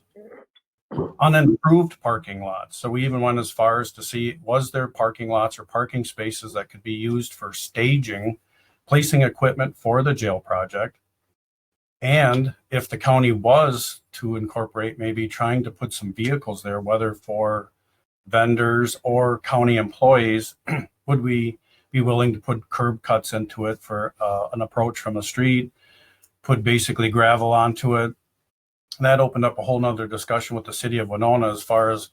unimproved parking lots. So we even went as far as to see, was there parking lots or parking spaces that could be used for staging, placing equipment for the jail project. And if the county was to incorporate, maybe trying to put some vehicles there, whether for vendors or county employees, would we be willing to put curb cuts into it for an approach from the street, put basically gravel onto it? That opened up a whole nother discussion with the city of Winona as far as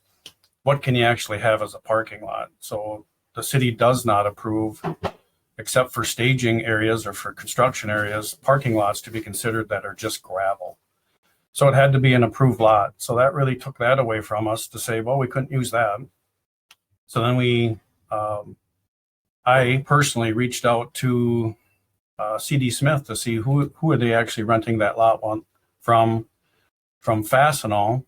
what can you actually have as a parking lot. So the city does not approve, except for staging areas or for construction areas, parking lots to be considered that are just gravel. So it had to be an approved lot. So that really took that away from us to say, well, we couldn't use that. So then I personally reached out to CD Smith to see who are they actually renting that lot from Fastenal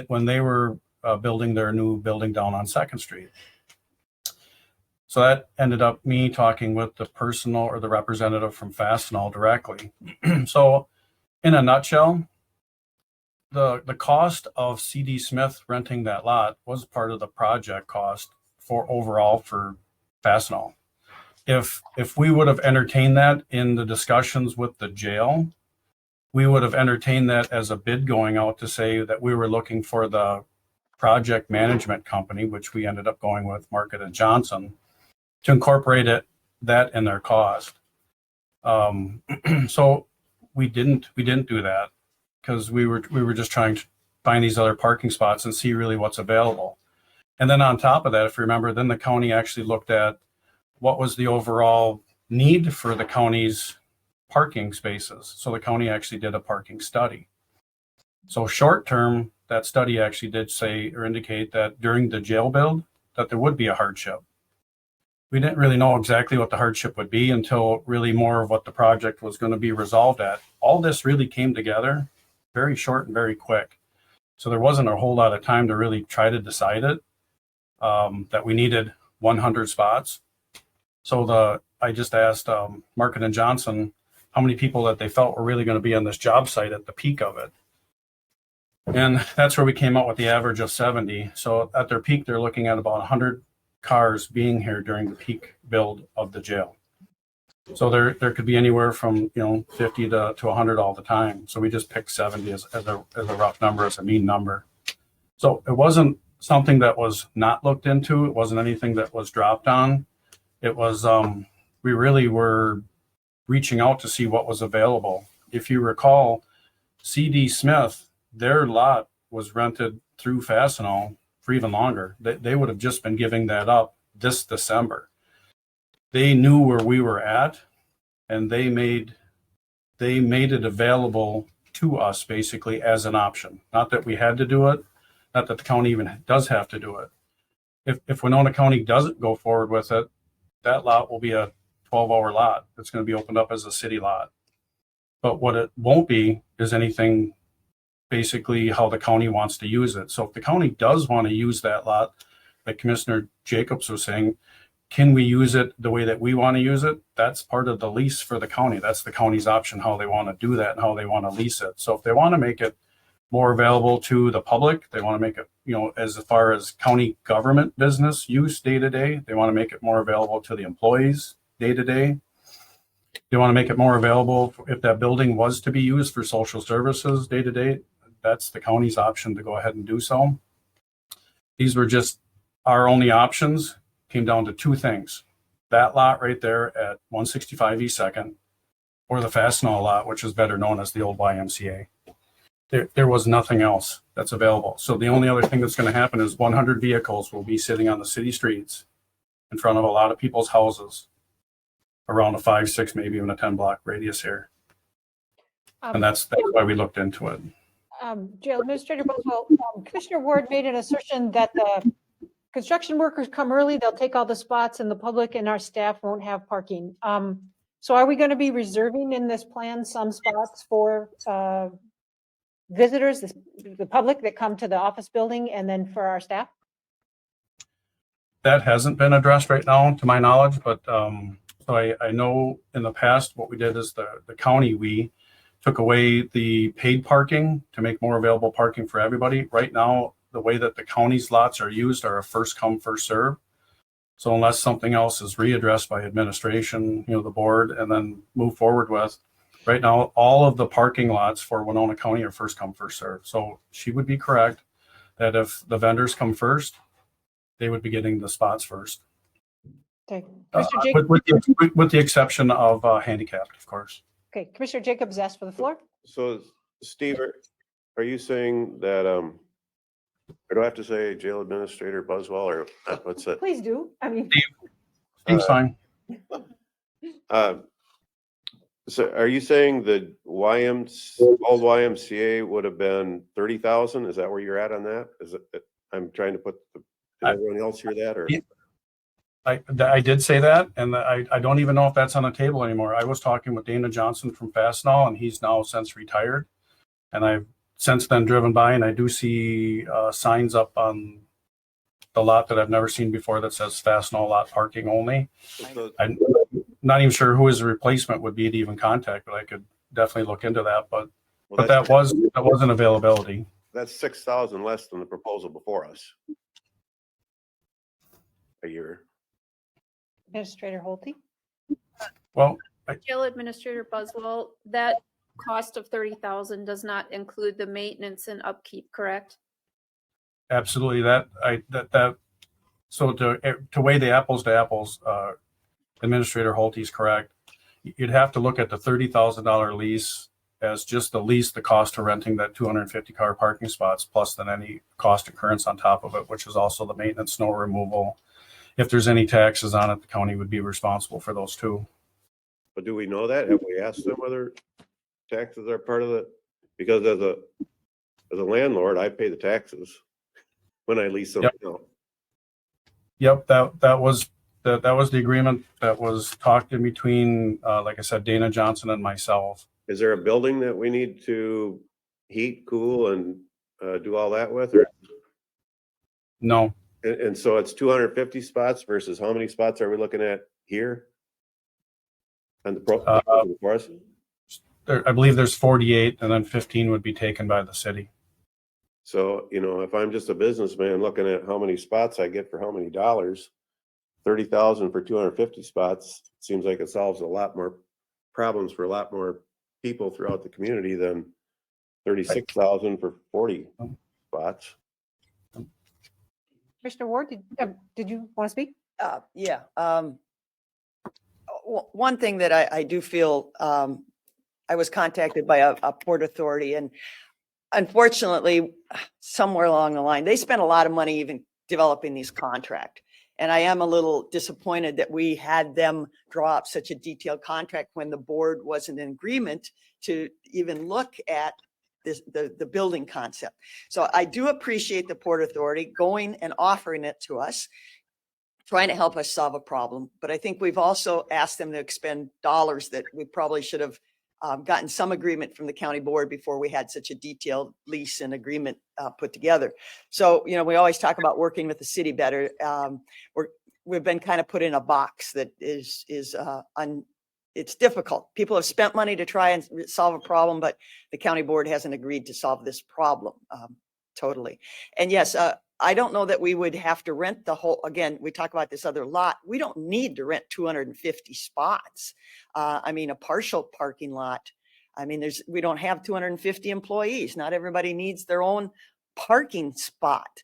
when they were building their new building down on 2nd Street. So that ended up me talking with the personal or the representative from Fastenal directly. So in a nutshell, the cost of CD Smith renting that lot was part of the project cost for overall for Fastenal. If we would have entertained that in the discussions with the jail, we would have entertained that as a bid going out to say that we were looking for the project management company, which we ended up going with Market & Johnson, to incorporate that in their cost. So we didn't do that because we were just trying to find these other parking spots and see really what's available. And then on top of that, if you remember, then the county actually looked at what was the overall need for the county's parking spaces. So the county actually did a parking study. So short term, that study actually did say or indicate that during the jail build, that there would be a hardship. We didn't really know exactly what the hardship would be until really more of what the project was going to be resolved at. All this really came together very short and very quick. So there wasn't a whole lot of time to really try to decide it, that we needed 100 spots. So I just asked Market & Johnson how many people that they felt were really going to be on this job site at the peak of it. And that's where we came out with the average of 70. So at their peak, they're looking at about 100 cars being here during the peak build of the jail. So there could be anywhere from 50 to 100 all the time. So we just picked 70 as a rough number, as a mean number. So it wasn't something that was not looked into. It wasn't anything that was dropped on. It was we really were reaching out to see what was available. If you recall, CD Smith, their lot was rented through Fastenal for even longer. They would have just been giving that up this December. They knew where we were at, and they made it available to us basically as an option. Not that we had to do it, not that the county even does have to do it. If Winona County doesn't go forward with it, that lot will be a 12-hour lot. It's going to be opened up as a city lot. But what it won't be is anything basically how the county wants to use it. So if the county does want to use that lot, like Commissioner Jacobs was saying, can we use it the way that we want to use it? That's part of the lease for the county. That's the county's option, how they want to do that and how they want to lease it. So if they want to make it more available to the public, they want to make it, as far as county government business use day to day, they want to make it more available to the employees day to day. They want to make it more available if that building was to be used for social services day to day. That's the county's option to go ahead and do so. These were just our only options. Came down to two things: that lot right there at 165 East 2nd, or the Fastenal lot, which is better known as the old YMCA. There was nothing else that's available. So the only other thing that's going to happen is 100 vehicles will be sitting on the city streets in front of a lot of people's houses around a 5, 6, maybe even a 10 block radius here. And that's why we looked into it. Jail Administrator Boswell, Commissioner Ward made an assertion that the construction workers come early, they'll take all the spots, and the public and our staff won't have parking. So are we going to be reserving in this plan some spots for visitors, the public that come to the office building, and then for our staff? That hasn't been addressed right now, to my knowledge, but so I know in the past what we did is the county, we took away the paid parking to make more available parking for everybody. Right now, the way that the county's lots are used are a first come, first serve. So unless something else is readdressed by administration, the board, and then move forward with, right now, all of the parking lots for Winona County are first come, first serve. So she would be correct that if the vendors come first, they would be getting the spots first. Okay. With the exception of handicapped, of course. Okay, Commissioner Jacobs asked for the floor. So Steve, are you saying that, or do I have to say Jail Administrator Buswell, or what's it? Please do. I mean, Steve's fine. So are you saying the old YMCA would have been 30,000? Is that where you're at on that? Is it, I'm trying to put, did everyone else hear that, or? I did say that, and I don't even know if that's on the table anymore. I was talking with Dana Johnson from Fastenal, and he's now since retired. And I've since then driven by, and I do see signs up on the lot that I've never seen before that says Fastenal lot parking only. I'm not even sure who his replacement would be to even contact, but I could definitely look into that. But that was an availability. That's 6,000 less than the proposal before us a year. Administrator Holte. Well, Jail Administrator Buswell, that cost of 30,000 does not include the maintenance and upkeep, correct? absolutely. So to weigh the apples to apples, Administrator Holte is correct. You'd have to look at the $30,000 lease as just the lease, the cost of renting that 250 car parking spots, plus then any cost occurrence on top of it, which is also the maintenance, snow removal. If there's any taxes on it, the county would be responsible for those too. But do we know that? Have we asked them whether taxes are part of it? Because as a landlord, I pay the taxes when I lease something out. Yep, that was the agreement that was talked in between, like I said, Dana Johnson and myself. Is there a building that we need to heat, cool, and do all that with? Or? No. And so it's 250 spots versus how many spots are we looking at here? On the proposal for us? I believe there's 48, and then 15 would be taken by the city. So, if I'm just a businessman looking at how many spots I get for how many dollars, 30,000 for 250 spots seems like it solves a lot more problems for a lot more people throughout the community than 36,000 for 40 spots. Commissioner Ward, did you want to speak? Yeah. One thing that I do feel, I was contacted by a port authority, and unfortunately, somewhere along the line, they spent a lot of money even developing these contracts. And I am a little disappointed that we had them draw up such a detailed contract when the board wasn't in agreement to even look at the building concept. So I do appreciate the Port Authority going and offering it to us, trying to help us solve a problem. But I think we've also asked them to expend dollars that we probably should have gotten some agreement from the county board before we had such a detailed lease and agreement put together. So, you know, we always talk about working with the city better. We've been kind of put in a box that it's difficult. People have spent money to try and solve a problem, but the county board hasn't agreed to solve this problem totally. And yes, I don't know that we would have to rent the whole, again, we talk about this other lot. We don't need to rent 250 spots. I mean, a partial parking lot. I mean, we don't have 250 employees. Not everybody needs their own parking spot.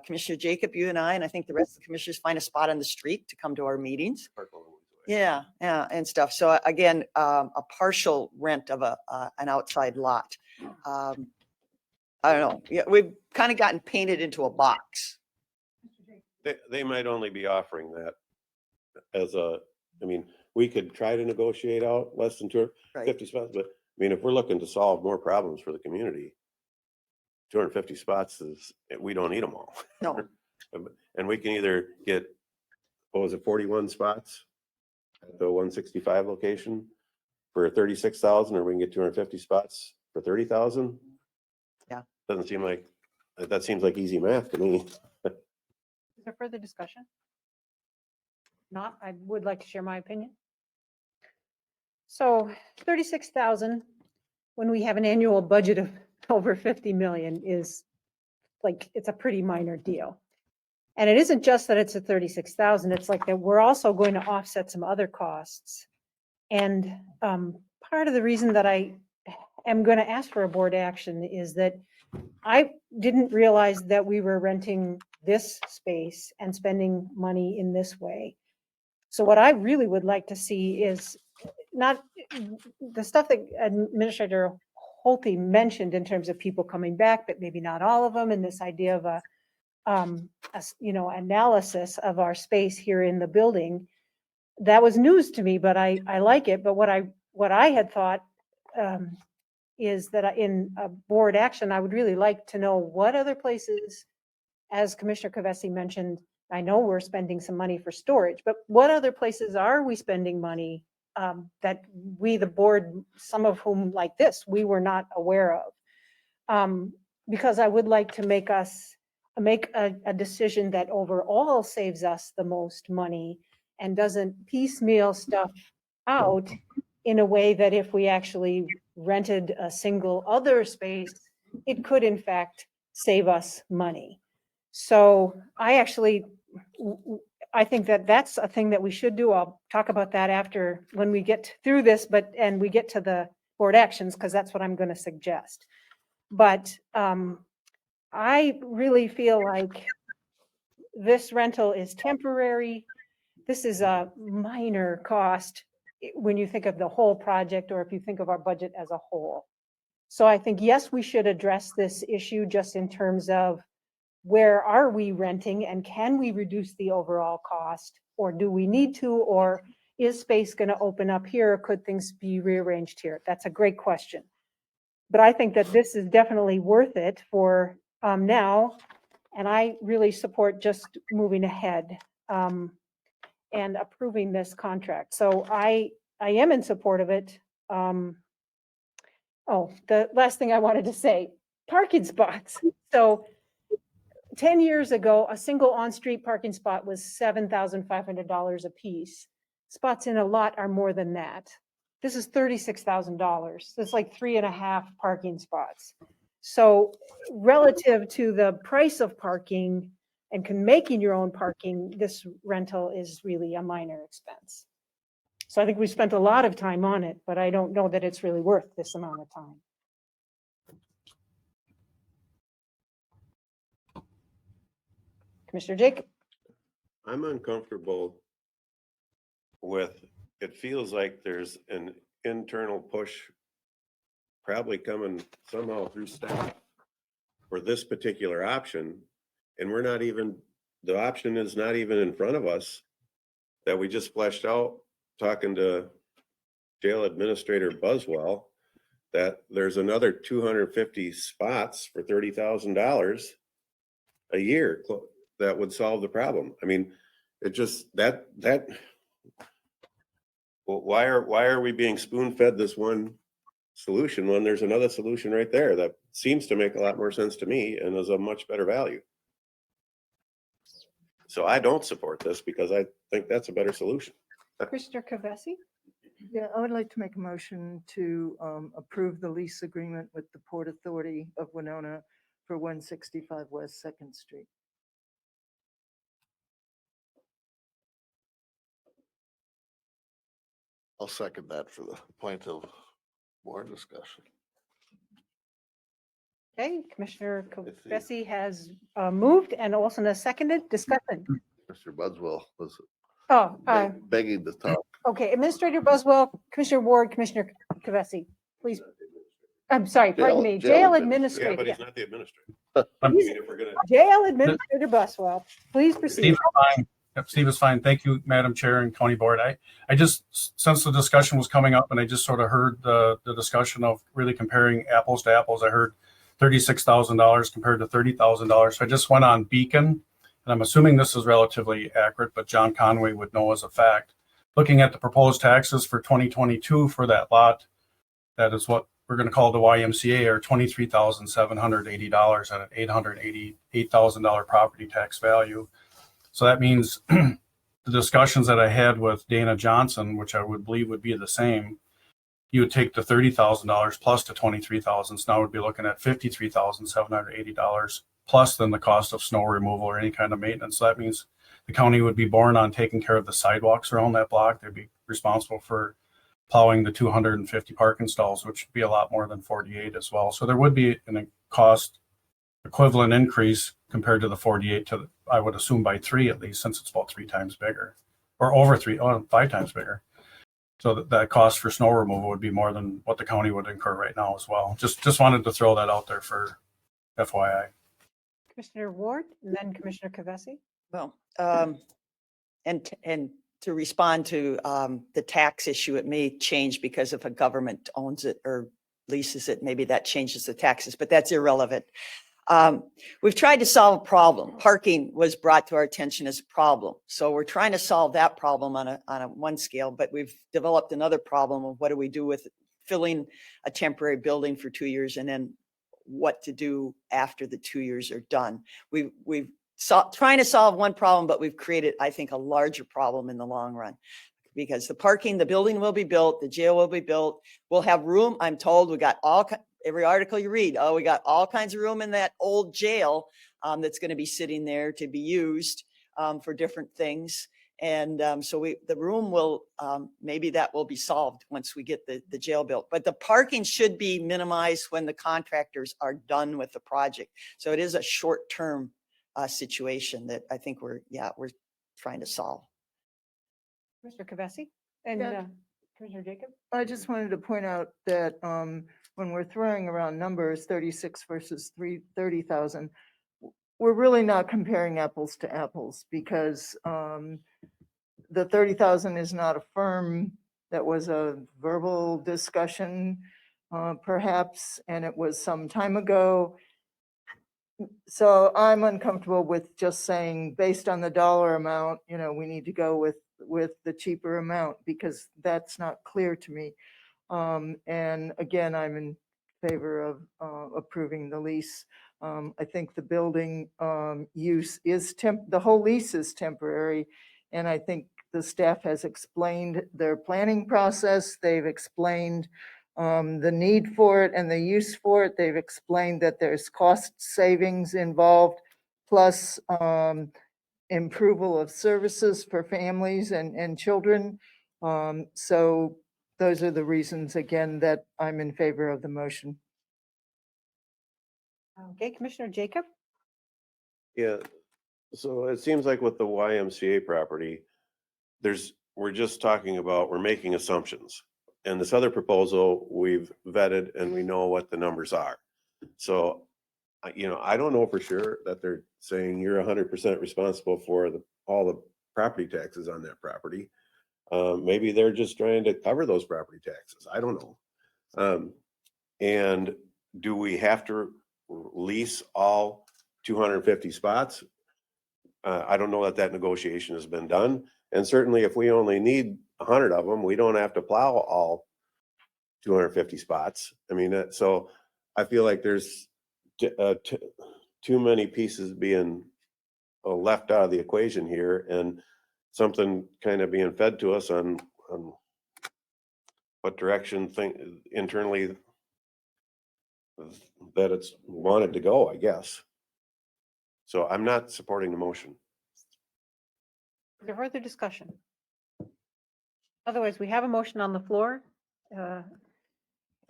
Commissioner Jacob, you and I think the rest of the commissioners find a spot on the street to come to our meetings. Yeah, and stuff. So again, a partial rent of an outside lot. I don't know. Yeah, we've kind of gotten painted into a box. They might only be offering that as I mean, we could try to negotiate out less than 250 spots, but I mean, if we're looking to solve more problems for the community, 250 spots we don't need them all. No. And we can either get, what was it, 41 spots at the 165 location for 36,000, or we can get 250 spots for 30,000. Yeah. Doesn't seem like, that seems like easy math to me. Is there further discussion? Not, I would like to share my opinion. So 36,000, when we have an annual budget of over 50 million, is like, it's a pretty minor deal. And it isn't just that it's a 36,000, it's like that we're also going to offset some other costs. And part of the reason that I am going to ask for a board action is that I didn't realize that we were renting this space and spending money in this way. So what I really would like to see is not the stuff that Administrator Holte mentioned in terms of people coming back, but maybe not all of them, and this idea of a analysis of our space here in the building. That was news to me, but I like it. But what I had thought is that in a board action, I would really like to know what other places, as Commissioner Kavesi mentioned, I know we're spending some money for storage, but what other places are we spending money that we, the board, some of whom like this, we were not aware of? Because I would like to make a decision that overall saves us the most money and doesn't piecemeal stuff out in a way that if we actually rented a single other space, it could in fact save us money. So I think that that's a thing that we should do. I'll talk about that after, when we get through this, and we get to the board actions, because that's what I'm going to suggest. But I really feel like this rental is temporary. This is a minor cost when you think of the whole project, or if you think of our budget as a whole. So I think, yes, we should address this issue just in terms of where are we renting and can we reduce the overall cost, or do we need to, or is space going to open up here? Or could things be rearranged here? That's a great question. But I think that this is definitely worth it for now. And I really support just moving ahead and approving this contract. So I am in support of it. Oh, the last thing I wanted to say, parking spots. So 10 years ago, a single on-street parking spot was $7,500 a piece. Spots in a lot are more than that. This is $36,000. That's like 3.5 parking spots. So relative to the price of parking and making your own parking, this rental is really a minor expense. So I think we spent a lot of time on it, but I don't know that it's really worth this amount of time. Commissioner Jacob. I'm uncomfortable with, it feels like there's an internal push probably coming somehow through staff for this particular option. And we're not even, the option is not even in front of us that we just fleshed out talking to Jail Administrator Buswell, that there's another 250 spots for $30,000 a year that would solve the problem. I mean, it just, why are we being spoon fed this one solution when there's another solution right there that seems to make a lot more sense to me and is a much better value. So I don't support this because I think that's a better solution. Commissioner Kavesi? Yeah, I would like to make a motion to approve the lease agreement with the Port Authority of Winona for 165 West Second Street. I'll second that for the point of more discussion. Okay, Commissioner see. Kavesi has moved and Olson has seconded. Discussion. Mr. Budswell was Oh, begging to talk. okay, Administrator Buswell, Commissioner Ward, Commissioner Kavesi, please. I'm sorry, pardon me, jail Yeah, administrator. but he's not the administrator. I He's- If we're gonna, Jail Administrator Buswell, please proceed. Steve is fine. Yep, Steve is fine. Thank you, Madam Chair and County Board. I just, since the discussion was coming up and I just sort of heard the discussion of really comparing apples to apples, I heard $36,000 compared to $30,000. So I just went on Beacon, and I'm assuming this is relatively accurate, but John Conway would know as a fact. Looking at the proposed taxes for 2022 for that lot, that is what we're going to call the YMCA, are $23,780 at an $888,000 property tax value. So that means the discussions that I had with Dana Johnson, which I would believe would be the same, you would take the $30,000 plus the $23,000. So now we'd be looking at $53,780 plus then the cost of snow removal or any kind of maintenance. So that means the county would be borne on taking care of the sidewalks around that block. They'd be responsible for plowing the 250 parking stalls, which would be a lot more than 48 as well. So there would be a cost equivalent increase compared to the 48 to, I would assume, by 3 at least, since it's about 3 times bigger or over 5 times bigger. So that cost for snow removal would be more than what the county would incur right now as well. Just wanted to throw that out there for FYI. Commissioner Ward and then Commissioner Kavesi. Well, and to respond to the tax issue, it may change because if a government owns it or leases it, maybe that changes the taxes, but that's irrelevant. We've tried to solve a problem. Parking was brought to our attention as a problem. So we're trying to solve that problem on a one scale, but we've developed another problem of what do we do with filling a temporary building for 2 years and then what to do after the 2 years are done. We've trying to solve one problem, but we've created, I think, a larger problem in the long run. Because the parking, the building will be built, the jail will be built. We'll have room. I'm told we got every article you read, we got all kinds of room in that old jail that's going to be sitting there to be used for different things. And so the room will, maybe that will be solved once we get the jail built. But the parking should be minimized when the contractors are done with the project. So it is a short-term situation that I think we're trying to solve. Mr. Kavesi and Yeah. Commissioner Jacob. I just wanted to point out that when we're throwing around numbers, 36 versus 30,000, we're really not comparing apples to apples because the 30,000 is not a firm. That was a verbal discussion, perhaps, and it was some time ago. So I'm uncomfortable with just saying, based on the dollar amount, we need to go with the cheaper amount because that's not clear to me. And again, I'm in favor of approving the lease. I think the building use is the whole lease is temporary. And I think the staff has explained their planning process. They've explained the need for it and the use for it. They've explained that there's cost savings involved, plus improval of services for families and children. So those are the reasons, again, that I'm in favor of the motion. Okay, Commissioner Jacob. yeah. So it seems like with the YMCA property, we're just talking about, we're making assumptions. And this other proposal, we've vetted and we know what the numbers are. So, I don't know for sure that they're saying you're 100% responsible for all the property taxes on that property. Maybe they're just trying to cover those property taxes. I don't know. And do we have to lease all 250 spots? I don't know that negotiation has been done. And certainly if we only need 100 of them, we don't have to plow all 250 spots. I mean, so I feel like there's too many pieces being left out of the equation here, and something kind of being fed to us on what direction internally that it's wanted to go, I guess. So I'm not supporting the motion. Is there further discussion? Otherwise, we have a motion on the floor. It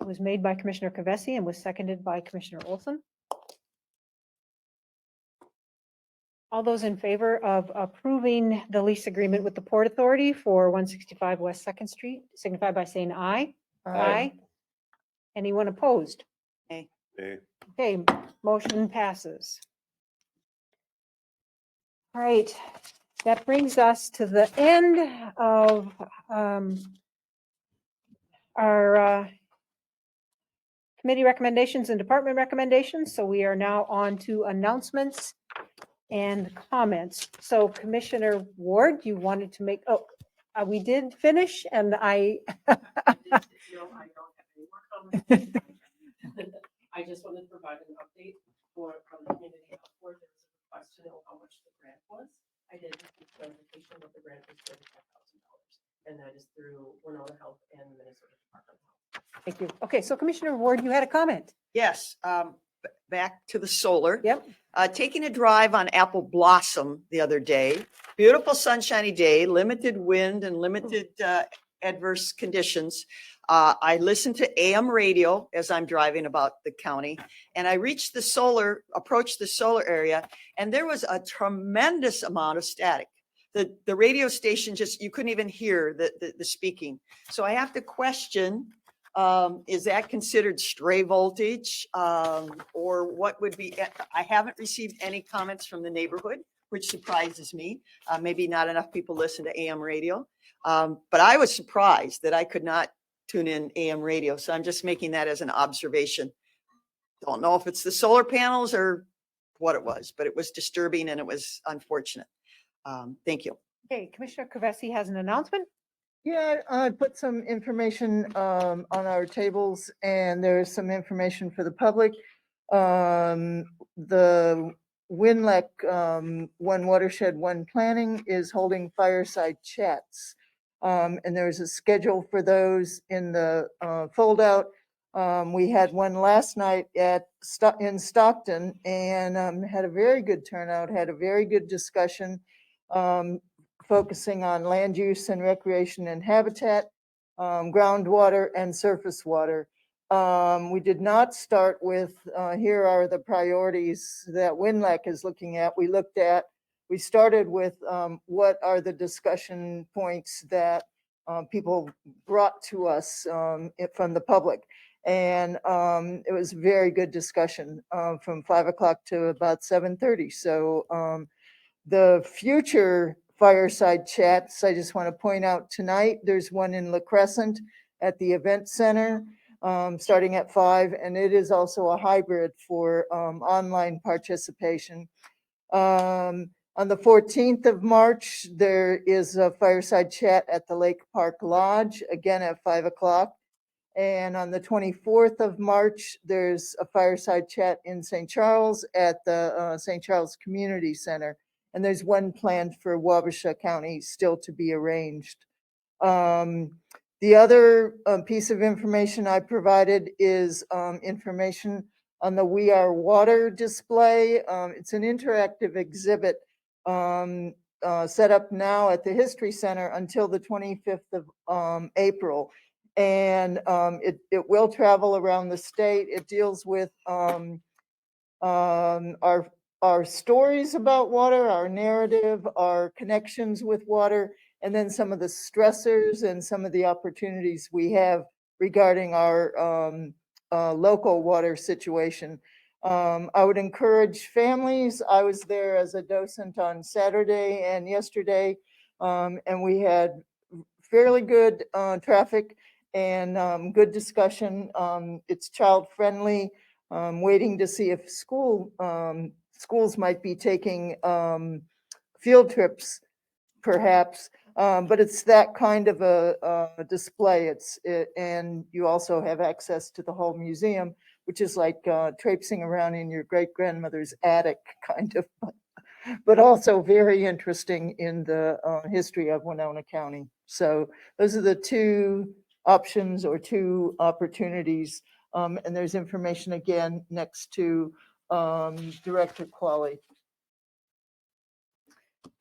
was made by Commissioner Kavesi and was seconded by Commissioner Olson. All those in favor of approving the lease agreement with the Port Authority for 165 West 2nd Street, signify by saying aye. Aye. Anyone opposed? Nay. Okay. Okay, motion passes. All right, that brings us to the end of our committee recommendations and department recommendations. So we are now on to announcements and comments. So Commissioner Ward, you wanted to make, we did finish, and I. No, I don't have any more comments. I just wanted to provide an update from the community health board. There was a question of how much the grant was. I did receive clarification that the grant is $35,000, and that is through Winona Health and Minnesota Department of Health. Thank you. Okay, so Commissioner Ward, you had a comment. Yes, back to the solar. Yep. Taking a drive on Apple Blossom the other day, beautiful sunshiny day, limited wind and limited adverse conditions. I listened to AM radio as I'm driving about the county, and I approached the solar area, and there was a tremendous amount of static. The radio station you couldn't even hear the speaking. So I have to question, is that considered stray voltage, or what would be? I haven't received any comments from the neighborhood, which surprises me. Maybe not enough people listen to AM radio, but I was surprised that I could not tune in AM radio. So I'm just making that as an observation. Don't know if it's the solar panels or what it was, but it was disturbing and it was unfortunate. Thank you. Okay, Commissioner Kavesi has an announcement. Yeah, I put some information on our tables, and there's some information for the public. The WINLEC, One Watershed, One Planning, is holding fireside chats. And there's a schedule for those in the foldout. We had one last night in Stockton, and had a very good turnout, had a very good discussion, focusing on land use and recreation and habitat, groundwater and surface water. We did not start with, here are the priorities that WINLEC is looking at. We started with what are the discussion points that people brought to us from the public. And it was a very good discussion from 5 o'clock to about 7:30. So the future fireside chats, I just want to point out tonight, there's one in La Crescent at the event center starting at 5, and it is also a hybrid for online participation. On the 14th of March, there is a fireside chat at the Lake Park Lodge, again at 5 o'clock. And on the 24th of March, there's a fireside chat in St. Charles at the St. Charles Community Center. And there's one planned for Wabasha County still to be arranged. The other piece of information I provided is information on the We Are Water display. It's an interactive exhibit set up now at the History Center until the 25th of April. And it will travel around the state. It deals with our stories about water, our narrative, our connections with water, and then some of the stressors and some of the opportunities we have regarding our local water situation. I would encourage families. I was there as a docent on Saturday and yesterday, and we had fairly good traffic and good discussion. It's child friendly. Waiting to see if schools might be taking field trips, perhaps. But it's that kind of a display. And you also have access to the whole museum, which is like traipsing around in your great grandmother's attic, kind of, but also very interesting in the history of Winona County. So those are the two options or two opportunities. And there's information again next to Director Qualley.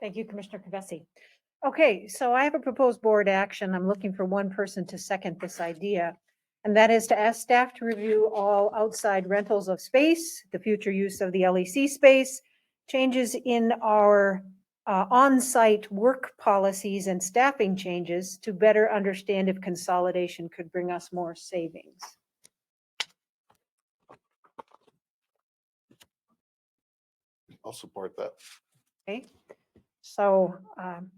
Thank you, Commissioner Kavesi. Okay, so I have a proposed board action. I'm looking for one person to second this idea. And that is to ask staff to review all outside rentals of space, the future use of the LEC space, changes in our on-site work policies and staffing changes to better understand if consolidation could bring us more savings. I'll support that. Okay, so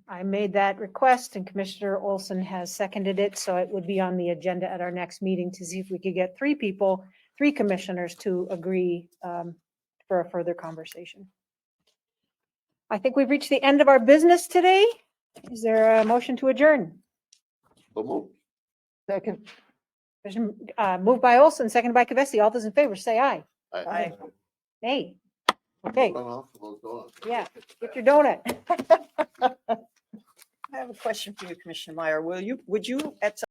I made that request and Commissioner Olson has seconded it. So it would be on the agenda at our next meeting to see if we could get three commissioners to agree for a further conversation. I think we've reached the end of our business today. Is there a motion to adjourn? So move. Second. Moved by Olson, seconded by Kavesi. All those in favor, say aye. Aye. Nay. Okay, Run off with those donuts. yeah, get your donut. I have a question for you, Commissioner Meyer. Would you at some